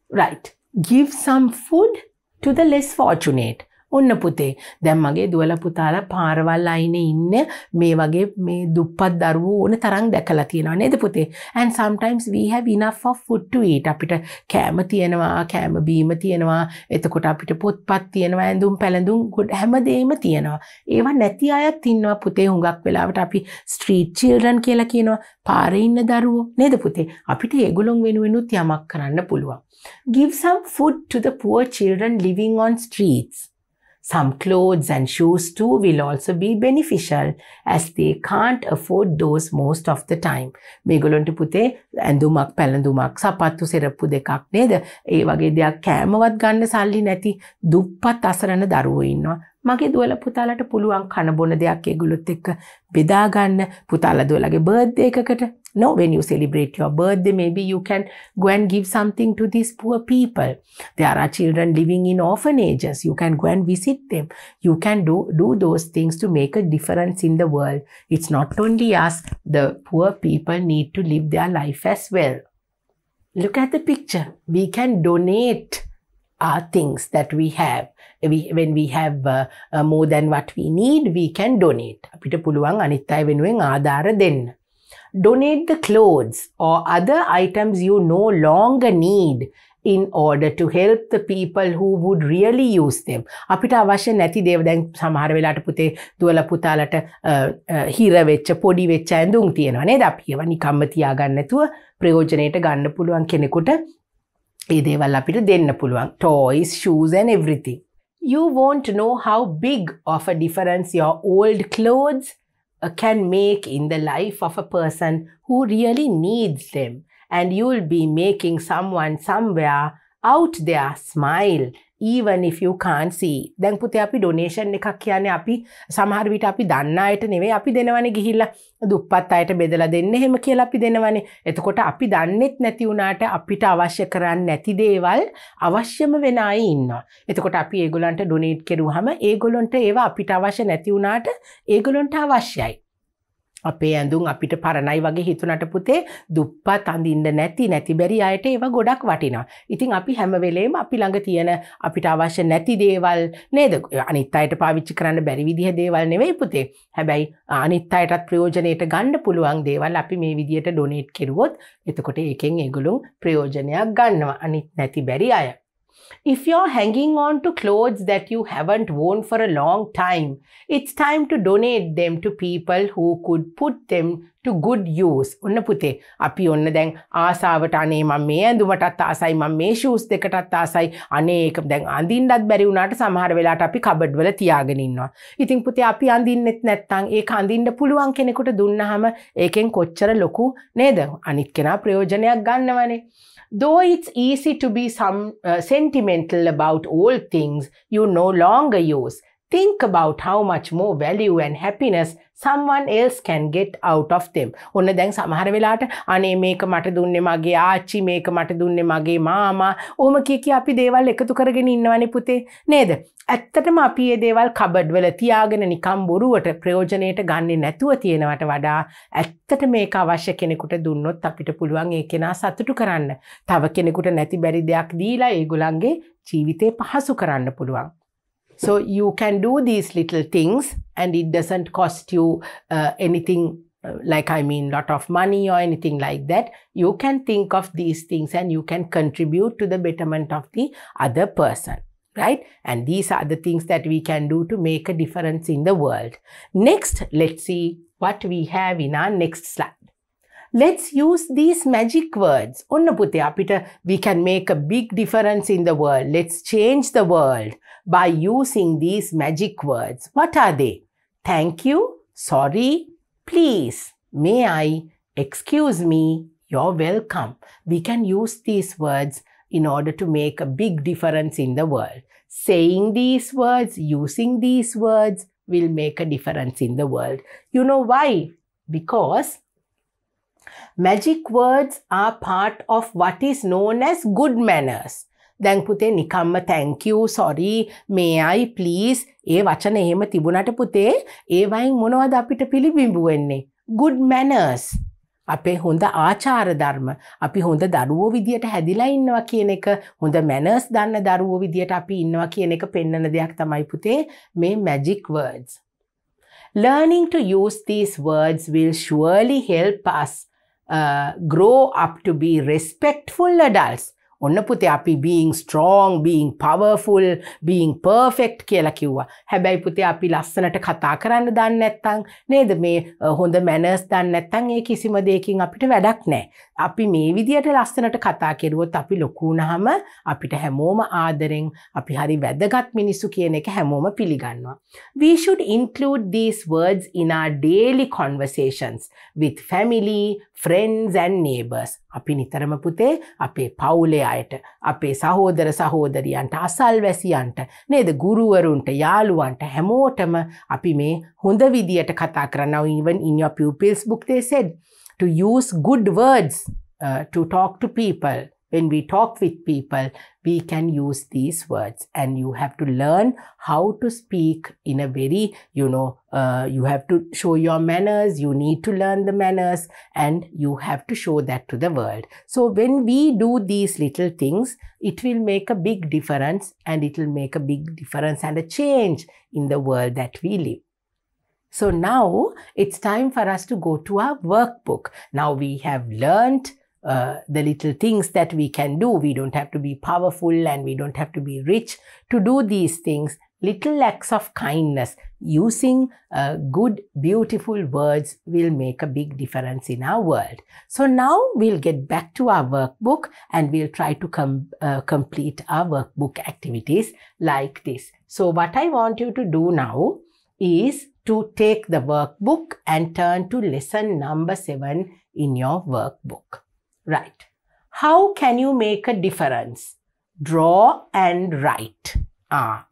Right. Give some food to the less fortunate. ඔන්න පුතේ දැන් මගේ දුවලා පුතාලා පාරවල් අයිනේ ඉන්න මේ වගේ මේ දුප්පත් දරුවෝ ඕන තරම් දැකලා තියෙනවා නේද පුතේ? And sometimes we have enough of food to eat. අපිට කෑම තියෙනවා, කෑම බීම තියෙනවා, එතකොට අපිට පොත්පත් තියෙනවා, ඇඳුම් පැළඳුම් හැමදේම තියෙනවා. ඒවා නැති අයත් ඉන්නවා පුතේ. හුඟක් වෙලාවට අපි street children කියලා කියනවා. පාරේ ඉන්න දරුවෝ නේද පුතේ? අපිට ඒගොල්ලොන් වෙනුවෙනුත් යමක් කරන්න පුළුවන්. Give some food to the poor children living on streets. Some clothes and shoes too will also be beneficial as they can't afford those most of the time. මේගොල්ලන්ට පුතේ ඇඳුමක් පැළඳුමක් සපත්තු සෙරප්පු දෙකක් නේද? ඒ වගේ දෙයක් කෑමවත් ගන්න සල්ලි නැති දුප්පත් අසරණ දරුවෝ ඉන්නවා. මගේ දුවලා පුතාලට පුළුවන් කන බොන දෙයක් ඒගොල්ලොත් එක්ක බෙදා ගන්න. පුතාලා දුවලාගේ බර්ත්ඩේ එකකට no, when you celebrate your birthday, maybe you can go and give something to these poor people. There are children living in orphanages. You can go and visit them. You can do those things to make a difference in the world. It's not only us, the poor people need to live their life as well. Look at the picture. We can donate are things that we have. When we have more than what we need, we can donate. අපිට පුළුවන් අනිත් අය වෙනුවෙන් ආධාර දෙන්න. Donate the clothes or other items you no longer need in order to help the people who would really use them. අපිට අවශ්‍ය නැති දේවල් දැන් සමහර වෙලාවට පුතේ දුවලා පුතාලට හිර වෙච්ච පොඩි වෙච්ච ඇඳුම් තියෙනවා නේද? අපි ඒවා නිකම්ම තියාගන්න නැතුව ප්‍රයෝජනෙට ගන්න පුළුවන් කෙනෙකුට ඒ දේවල් අපිට දෙන්න පුළුවන්. Toys, shoes and everything. You won't know how big of a difference your old clothes can make in the life of a person who really needs them. And you'll be making someone somewhere out there smile, even if you can't see. දැන් පුතේ අපි donation එකක් කියන්නේ අපි සමහර විට අපි දන්න අයට නෙවෙයි අපි දෙනවනේ ගිහිල්ලා දුප්පත් අයට බෙදලා දෙන්න එහෙම කියලා අපි දෙනවනේ. එතකොට අපි දන්නෙත් නැති වුණාට අපිට අවශ්‍ය කරන්නේ නැති දේවල් අවශ්‍යම වෙන අය ඉන්නවා. එතකොට අපි ඒගොල්ලන්ට ඩොනේට් කරුවාම ඒගොල්ලන්ට ඒවා අපිට අවශ්‍ය නැති වුණාට ඒගොල්ලන්ට අවශ්‍යයි. අපේ ඇඳුම් අපිට පරණයි වගේ හිතුණට පුතේ දුප්පත් අඳින්න නැති බැරි අයට ඒවා ගොඩක් වටිනවා. ඉතින් අපි හැම වෙලේම අපි ළඟ තියෙන අපිට අවශ්‍ය නැති දේවල් නේද? අනිත් අයට පාවිච්චි කරන්න බැරි විදිහ දේවල් නෙවෙයි පුතේ. හැබැයි අනිත් අයටත් ප්‍රයෝජනෙට ගන්න පුළුවන් දේවල් අපි මේ විදිහට ඩොනේට් කරුවොත් එතකොට ඒකෙන් ඒගොල්ලෝ ප්‍රයෝජනයක් ගන්නවා අනිත් නැති බැරි අය. If you're hanging on to clothes that you haven't worn for a long time, it's time to donate them to people who could put them to good use. ඔන්න පුතේ අපි ඔන්න දැන් ආසාවට අනේ මම මේ ඇඳුමටත් ආසයි මම මේ shoes දෙකටත් ආසයි අනේ ඒක දැන් අඳින්නත් බැරි වුණාට සමහර වෙලාවට අපි කබඩ් වල තියාගෙන ඉන්නවා. ඉතින් පුතේ අපි අඳින්නෙත් නැත්නම් ඒක අඳින්න පුළුවන් කෙනෙකුට දුන්නාම ඒකෙන් කොච්චර ලොකු නේද? අනිත් කෙනා ප්‍රයෝජනයක් ගන්නවනේ. Though it's easy to be sentimental about old things you no longer use, think about how much more value and happiness someone else can get out of them. ඔන්න දැන් සමහර වෙලාවට අනේ මේක මට දුන්නේ මගේ ආච්චි මේක මට දුන්නේ මගේ මාමා ඔහොම කිය අපි දේවල් එකතු කරගෙන ඉන්නවනේ පුතේ නේද? ඇත්තටම අපි මේ දේවල් කබඩ් වල තියාගෙන නිකම් බොරුවට ප්‍රයෝජනෙට ගන්නෙ නැතුව තියෙනවට වඩා ඇත්තට මේක අවශ්‍ය කෙනෙකුට දුන්නොත් අපිට පුළුවන් ඒ කෙනා සතුටු කරන්න. තව කෙනෙකුට නැති බැරි දෙයක් දීලා ඒගොල්ලන්ගේ ජීවිතේ පහසු කරන්න පුළුවන්. So you can do these little things and it doesn't cost you anything lot of money or anything like that. You can think of these things and you can contribute to the betterment of the other person, right? And these are the things that we can do to make a difference in the world. Next, let's see what we have in our next slide. Let's use these magic words. Onna putte apita we can make a big difference in the world. Let's change the world by using these magic words. What are they? Thank you, sorry, please, may I, excuse me, you're welcome. We can use these words in order to make a big difference in the world. Saying these words, using these words will make a difference in the world. You know why? Because magic words are part of what is known as good manners. දැන් පුතේ නිකම්ම thank you, sorry, may I, please ඒ වචන එහෙම තිබුණාට පුතේ ඒ වයින් මොනවද අපිට පිළිබිඹු වෙන්නේ? Good manners. අපේ හොඳ ආචාර ධර්ම අපි හොඳ දරුවෝ විදියට හැදිලා ඉන්නවා කියන එක හොඳ manners දන්න දරුවෝ විදියට අපි ඉන්නවා කියන එක පෙන්වන දෙයක් තමයි පුතේ මේ magic words. Learning to use these words will surely help us grow up to be respectful adults. ඔන්න පුතේ අපි being strong, being powerful, being perfect කියලා කිව්වා. හැබැයි පුතේ අපි ලස්සනට කතා කරන්න දන්නේ නැත්නම් නේද මේ හොඳ manners දන්නේ නැත්නම් ඒ කිසිම දෙයකින් අපිට වැඩක් නැහැ. අපි මේ විදියට ලස්සනට කතා කරුවොත් අපි ලොකු වුණාම අපිට හැමෝම ආදරෙන් අපි හරි වැදගත් මිනිස්සු කියන එක හැමෝම පිළිගන්නවා. We should include these words in our daily conversations with family, friends and neighbors. අපි නිතරම පුතේ අපේ පවුලේ අයට, අපේ සහෝදර සහෝදරියන්ට, අසල්වැසියන්ට, නේද ගුරුවරුන්ට, යාළුවන්ට හැමෝටම අපි මේ හොඳ විදියට කතා කරනවා. Even in your pupils book they said to use good words to talk to people. when we talk with people, we can use these words, and you have to learn how to speak in a very, you have to show your manners, you need to learn the manners, and you have to show that to the world. So when we do these little things, it will make a big difference, and it will make a big difference and a change in the world that we live. So now it's time for us to go to our workbook. Now we have learned the little things that we can do. We don't have to be powerful and we don't have to be rich to do these things. Little acts of kindness using good, beautiful words will make a big difference in our world. So now we'll get back to our workbook and we'll try to complete our workbook activities like this. So what I want you to do now is to take the workbook and turn to lesson number 7 in your workbook. Right. How can you make a difference? Draw and write.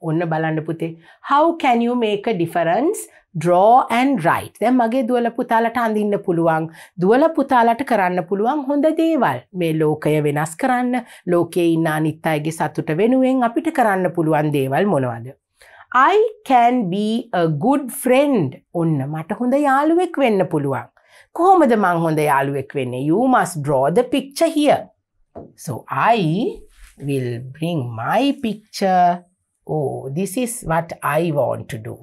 ඔන්න බලන්න පුතේ. How can you make a difference? Draw and write. දැන් මගේ දුවල පුතාලට අඳින්න පුළුවන්. දුවල පුතාලට කරන්න පුළුවන් හොඳ දේවල්. මේ ලෝකය වෙනස් කරන්න, ලෝකයේ ඉන්න අනිත් අයගේ සතුට වෙනුවෙන් අපිට කරන්න පුළුවන් දේවල් මොනවද? I can be a good friend. ඔන්න මට හොඳ යාළුවෙක් වෙන්න පුළුවන්. කොහොමද මං හොඳ යාළුවෙක් වෙන්නේ? You must draw the picture here. So I will bring my picture. Oh, this is what I want to do.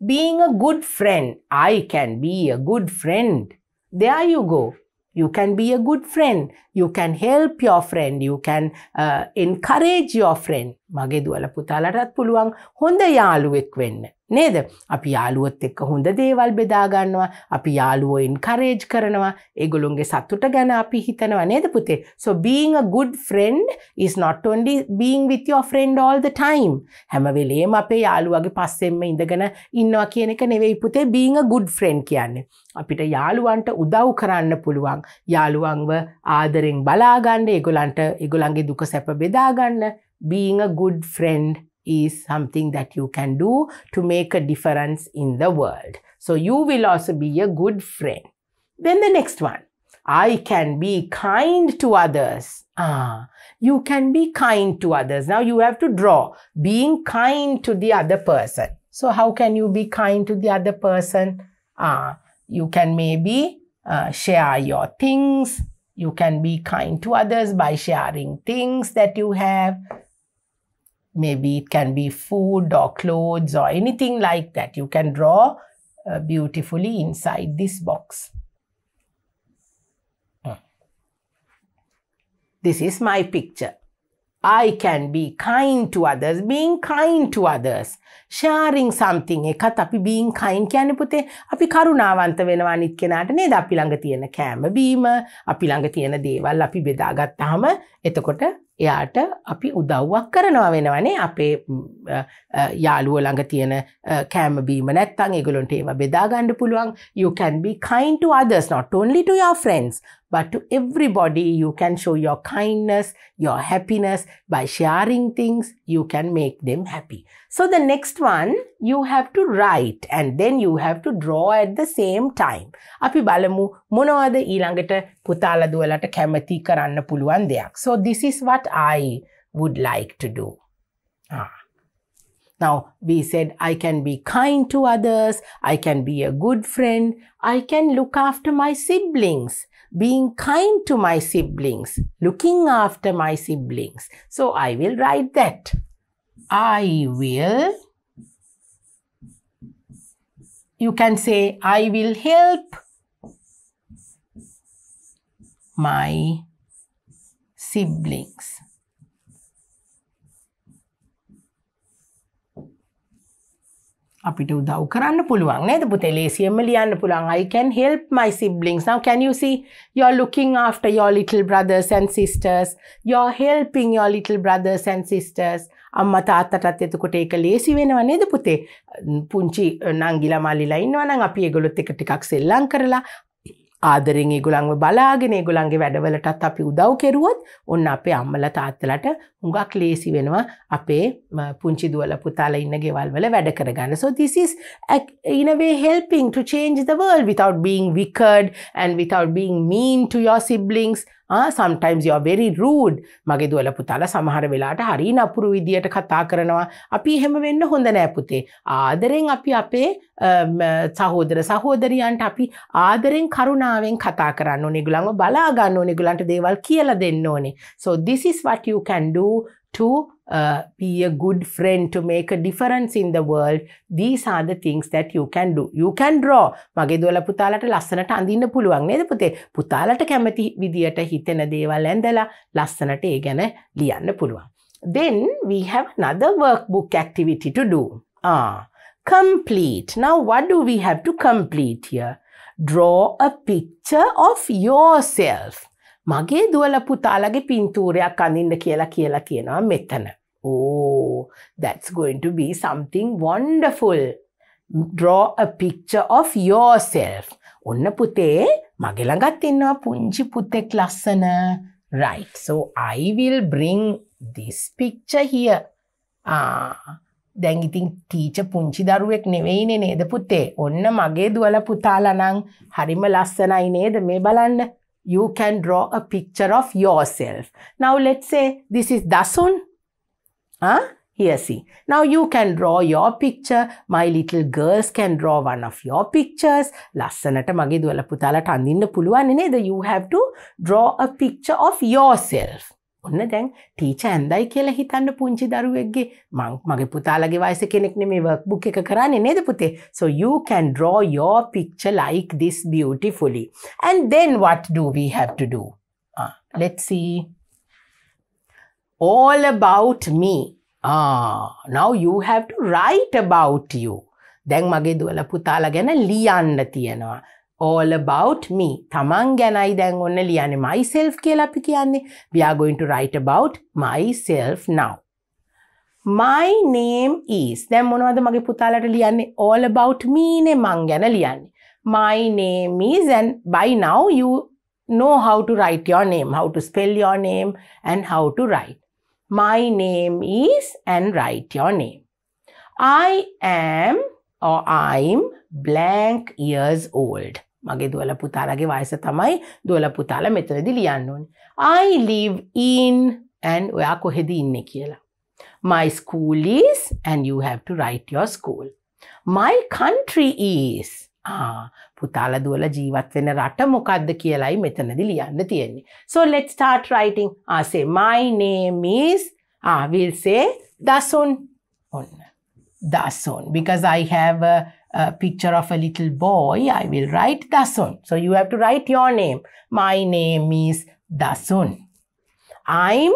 Being a good friend. I can be a good friend. There you go. You can be a good friend. You can help your friend. You can encourage your friend. මගේ දුවල පුතාලටත් පුළුවන් හොඳ යාළුවෙක් වෙන්න. නේද? අපි යාළුවොත් එක්ක හොඳ දේවල් බෙදා ගන්නවා. අපි යාළුවෝ encourage කරනවා. ඒගොල්ලොන්ගේ සතුට ගැන අපි හිතනවා නේද පුතේ? So being a good friend is not only being with your friend all the time. හැම වෙලේම අපේ යාළුවාගේ පස්සෙන්ම ඉඳගෙන ඉන්නවා කියන එක නෙවෙයි පුතේ being a good friend කියන්නේ. අපිට යාළුවන්ට උදව් කරන්න පුළුවන්. යාළුවන්ව ආදරෙන් බලා ගන්න, ඒගොල්ලන්ගේ දුක සැප බෙදා ගන්න. Being a good friend is something that you can do to make a difference in the world. So you will also be a good friend. Then the next one. I can be kind to others. You can be kind to others. Now you have to draw being kind to the other person. So how can you be kind to the other person? You can maybe share your things. You can be kind to others by sharing things that you have. Maybe it can be food or clothes or anything like that. You can draw beautifully inside this box. This is my picture. I can be kind to others. Being kind to others. Sharing something. එකත් අපි being kind කියන්නේ පුතේ අපි කරුණාවන්ත වෙනවා අනිත් කෙනාට නේද? අපි ළඟ තියෙන කෑම බීම, අපි ළඟ තියෙන දේවල් අපි බෙදාගත්තාම එතකොට එයාට අපි උදව්වක් කරනවා වෙනවනේ. අපේ යාළුවෝ ළඟ තියෙන කෑම බීම නැත්තම් ඒගොල්ලන්ට ඒවා බෙදා ගන්න පුළුවන්. You can be kind to others, not only to your friends, but to everybody. You can show your kindness, your happiness by sharing things. You can make them happy. So the next one, you have to write and then you have to draw at the same time. අපි බලමු මොනවද ඊළඟට පුතාලා දුවලට කැමති කරන්න පුළුවන් දෙයක්. So this is what I would like to do. Now we said I can be kind to others. I can be a good friend. I can look after my siblings. Being kind to my siblings. Looking after my siblings. So I will write that. I will, you can say, I will help my siblings. අපිට උදව් කරන්න පුළුවන් නේද පුතේ? ලේසියෙන්ම ලියන්න පුළුවන්. I can help my siblings. Now can you see? You're looking after your little brothers and sisters. You're helping your little brothers and sisters. අම්මා තාත්තටත් එතකොට ඒක ලේසි වෙනව නේද පුතේ? පුංචි නංගිලා මල්ලිලා ඉන්නවා නම් අපි ඒගොල්ලොත් එක ටිකක් සෙල්ලම් කරලා ආදරෙන් ඒගොල්ලන්ව බලාගෙන ඒගොල්ලන්ගේ වැඩවලටත් අපි උදව් කෙරුවොත් ඔන්න අපේ අම්මලා තාත්තලාට හුඟක් ලේසි වෙනවා අපේ පුංචි දුවලා පුතාලා ඉන්න ගෙවල් වල වැඩ කරගන්න. So this is in a way helping to change the world without being wicked and without being mean to your siblings. sometimes you are very rude. මගේ දුවලා පුතාලා සමහර වෙලාවට හරි නපුරු විදියට කතා කරනවා. අපි එහෙම වෙන්න හොඳ නෑ පුතේ. ආදරෙන් අපි අපේ සහෝදර සහෝදරියන්ට අපි ආදරෙන් කරුණාවෙන් කතා කරන්න ඕනේ. ඒගොල්ලන්ව බලා ගන්න ඕනේ. ඒගොල්ලන්ට දේවල් කියලා දෙන්න ඕනේ. So this is what you can do to be a good friend, to make a difference in the world. These are the things that you can do. You can draw. මගේ දුවලා පුතාලට ලස්සනට අඳින්න පුළුවන් නේද පුතේ? පුතාලට කැමති විදියට හිතෙන දේවල් ඇඳලා ලස්සනට ඒ ගැන ලියන්න පුළුවන්. Then we have another workbook activity to do. Complete. Now what do we have to complete here? Draw a picture of yourself. මගේ දුවලා පුතාලගේ පින්තූරයක් අඳින්න කියලා තියෙනවා මෙතන. Oh, that's going to be something wonderful. Draw a picture of yourself. ඔන්න පුතේ මගේ ළඟත් ඉන්නවා පුංචි පුතෙක් ලස්සන. Right. So I will bring this picture here. දැන් ඉතින් ටීචර් පුංචි දරුවෙක් නෙවෙයිනේ නේද පුතේ? ඔන්න මගේ දුවලා පුතාලා නම් හරිම ලස්සනයි නේද? මේ බලන්න. You can draw a picture of yourself. Now let's say this is Dasun. Here see. Now you can draw your picture. My little girls can draw one of your pictures. ලස්සනට මගේ දුවලා පුතාලට අඳින්න පුළුවන් නේද? You have to draw a picture of yourself. ඔන්න දැන් teacher ඇඳයි කියලා හිතන්න පුංචි දරුවෙක්ගේ මගේ පුතාලගේ වයසේ කෙනෙක් නෙමේ workbook එක කරන්නේ නේද පුතේ? So you can draw your picture like this beautifully. And then what do we have to do? Let's see. All about me. Now you have to write about you. දැන් මගේ දුවලා පුතාලා ගැන ලියන්න තියෙනවා. All about me. තමන් ගැනයි දැන් ඔන්න ලියන්නේ. Myself කියලා අපි කියන්නේ. We are going to write about myself now. My name is. දැන් මොනවද මගේ පුතාලට ලියන්නේ? All about me නේ මං ගැන ලියන්නේ. My name is, and by now you know how to write your name, how to spell your name and how to write. My name is, and write your name. I am, or I'm blank years old. මගේ දුවලා පුතාලගේ වයස තමයි දුවලා පුතාලා මෙතනදී ලියන්න ඕනේ. I live in, and ඔයා කොහෙද ඉන්නේ කියලා. My school is, and you have to write your school. My country is. පුතාලා දුවලා ජීවත් වෙන රට මොකක්ද කියලායි මෙතනදී ලියන්න තියෙන්නේ. So let's start writing. Say my name is, we'll say Dasun. Dasun. Because I have a picture of a little boy, I will write Dasun. So you have to write your name. My name is Dasun. I'm,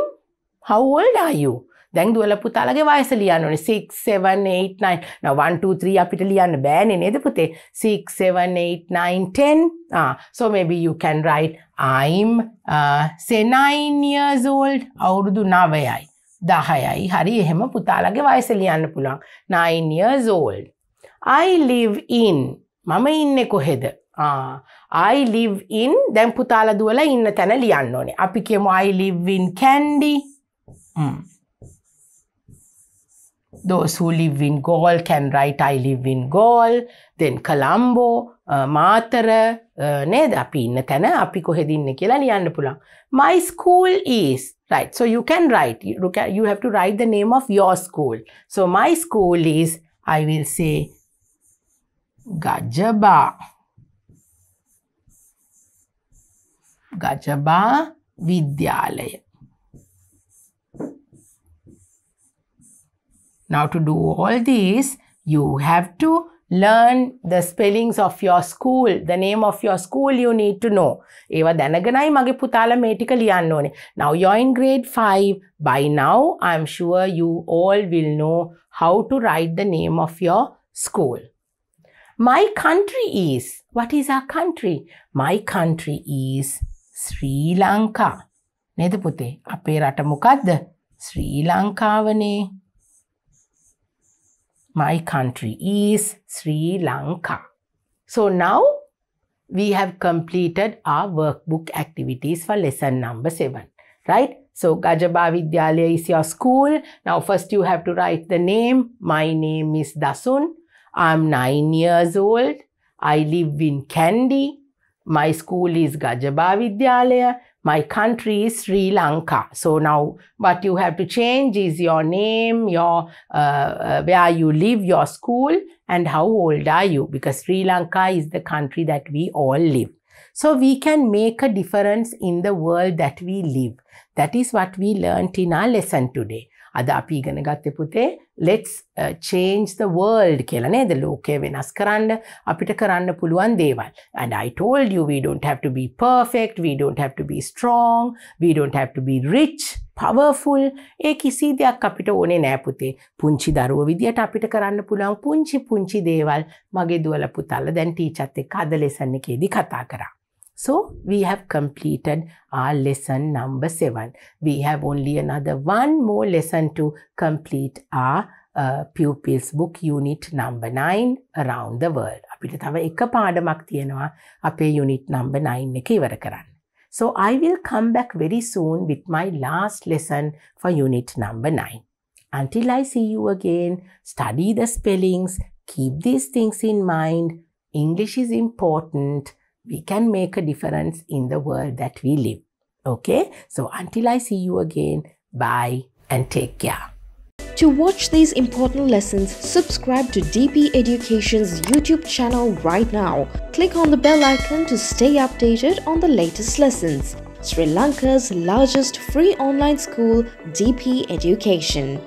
how old are you? දැන් දුවලා පුතාලගේ වයස ලියන්න ඕනේ. 6, 7, 8, 9. Now 1, 2, 3 අපිට ලියන්න බෑනේ නේද පුතේ? 6, 7, 8, 9, 10. So maybe you can write I'm say 9 years old. අවුරුදු 9යි. 10යි. හරි එහෙම පුතාලගේ වයස ලියන්න පුළුවන්. 9 years old. I live in. මම ඉන්නේ කොහෙද? I live in. දැන් පුතාලා දුවලා ඉන්න තැන ලියන්න ඕනේ. අපි කියමු I live in Kandy. Those who live in Galle can write I live in Galle. Then Colombo, Matara, නේද? අපි ඉන්න තැන අපි කොහෙද ඉන්නේ කියලා ලියන්න පුළුවන්. My school is. Right. So you can write. You have to write the name of your school. So my school is, I will say Gajaba. Gajaba Vidyalaya. Now to do all this, you have to learn the spellings of your school. The name of your school you need to know. ඒවා දැනගෙනයි මගේ පුතාලා මේ ටික ලියන්න ඕනේ. Now you're in grade 5. By now, I'm sure you all will know how to write the name of your school. My country is. What is our country? My country is Sri Lanka. නේද පුතේ? අපේ රට මොකද්ද? ශ්‍රී ලංකාවනේ. My country is Sri Lanka. So now we have completed our workbook activities for lesson number 7, right? So Gajaba Vidyalaya is your school. Now first you have to write the name. My name is Dasun. I'm 9 years old. I live in Kandy. My school is Gajaba Vidyalaya. My country is Sri Lanka. So now what you have to change is your name, your where you live, your school, and how old are you, because Sri Lanka is the country that we all live. So we can make a difference in the world that we live. That is what we learned in our lesson today. අද අපි ඉගෙන ගත්තේ පුතේ let's change the world කියලා නේද? ලෝකය වෙනස් කරන්න අපිට කරන්න පුළුවන් දේවල්. And I told you we don't have to be perfect, we don't have to be strong, we don't have to be rich, powerful. ඒ කිසි දෙයක් අපිට ඕනේ නෑ පුතේ. පුංචි දරුවෝ විදියට අපිට කරන්න පුළුවන් පුංචි දේවල් මගේ දුවලා පුතාලා දැන් ටීචර්ත් එක්ක අද lesson එකේදී කතා කරා. So we have completed our lesson number 7. We have only another one more lesson to complete our pupils book unit number 9 around the world. අපිට තව එක පාඩමක් තියෙනවා අපේ unit number 9 එක ඉවර කරන්න. So I will come back very soon with my last lesson for unit number 9. Until I see you again, study the spellings, keep these things in mind. English is important. We can make a difference in the world that we live. Okay? So until I see you again, bye and take care. To watch these important lessons, subscribe to DP Education's YouTube channel right now. Click on the bell icon to stay updated on the latest lessons. Sri Lanka's largest free online school, DP Education.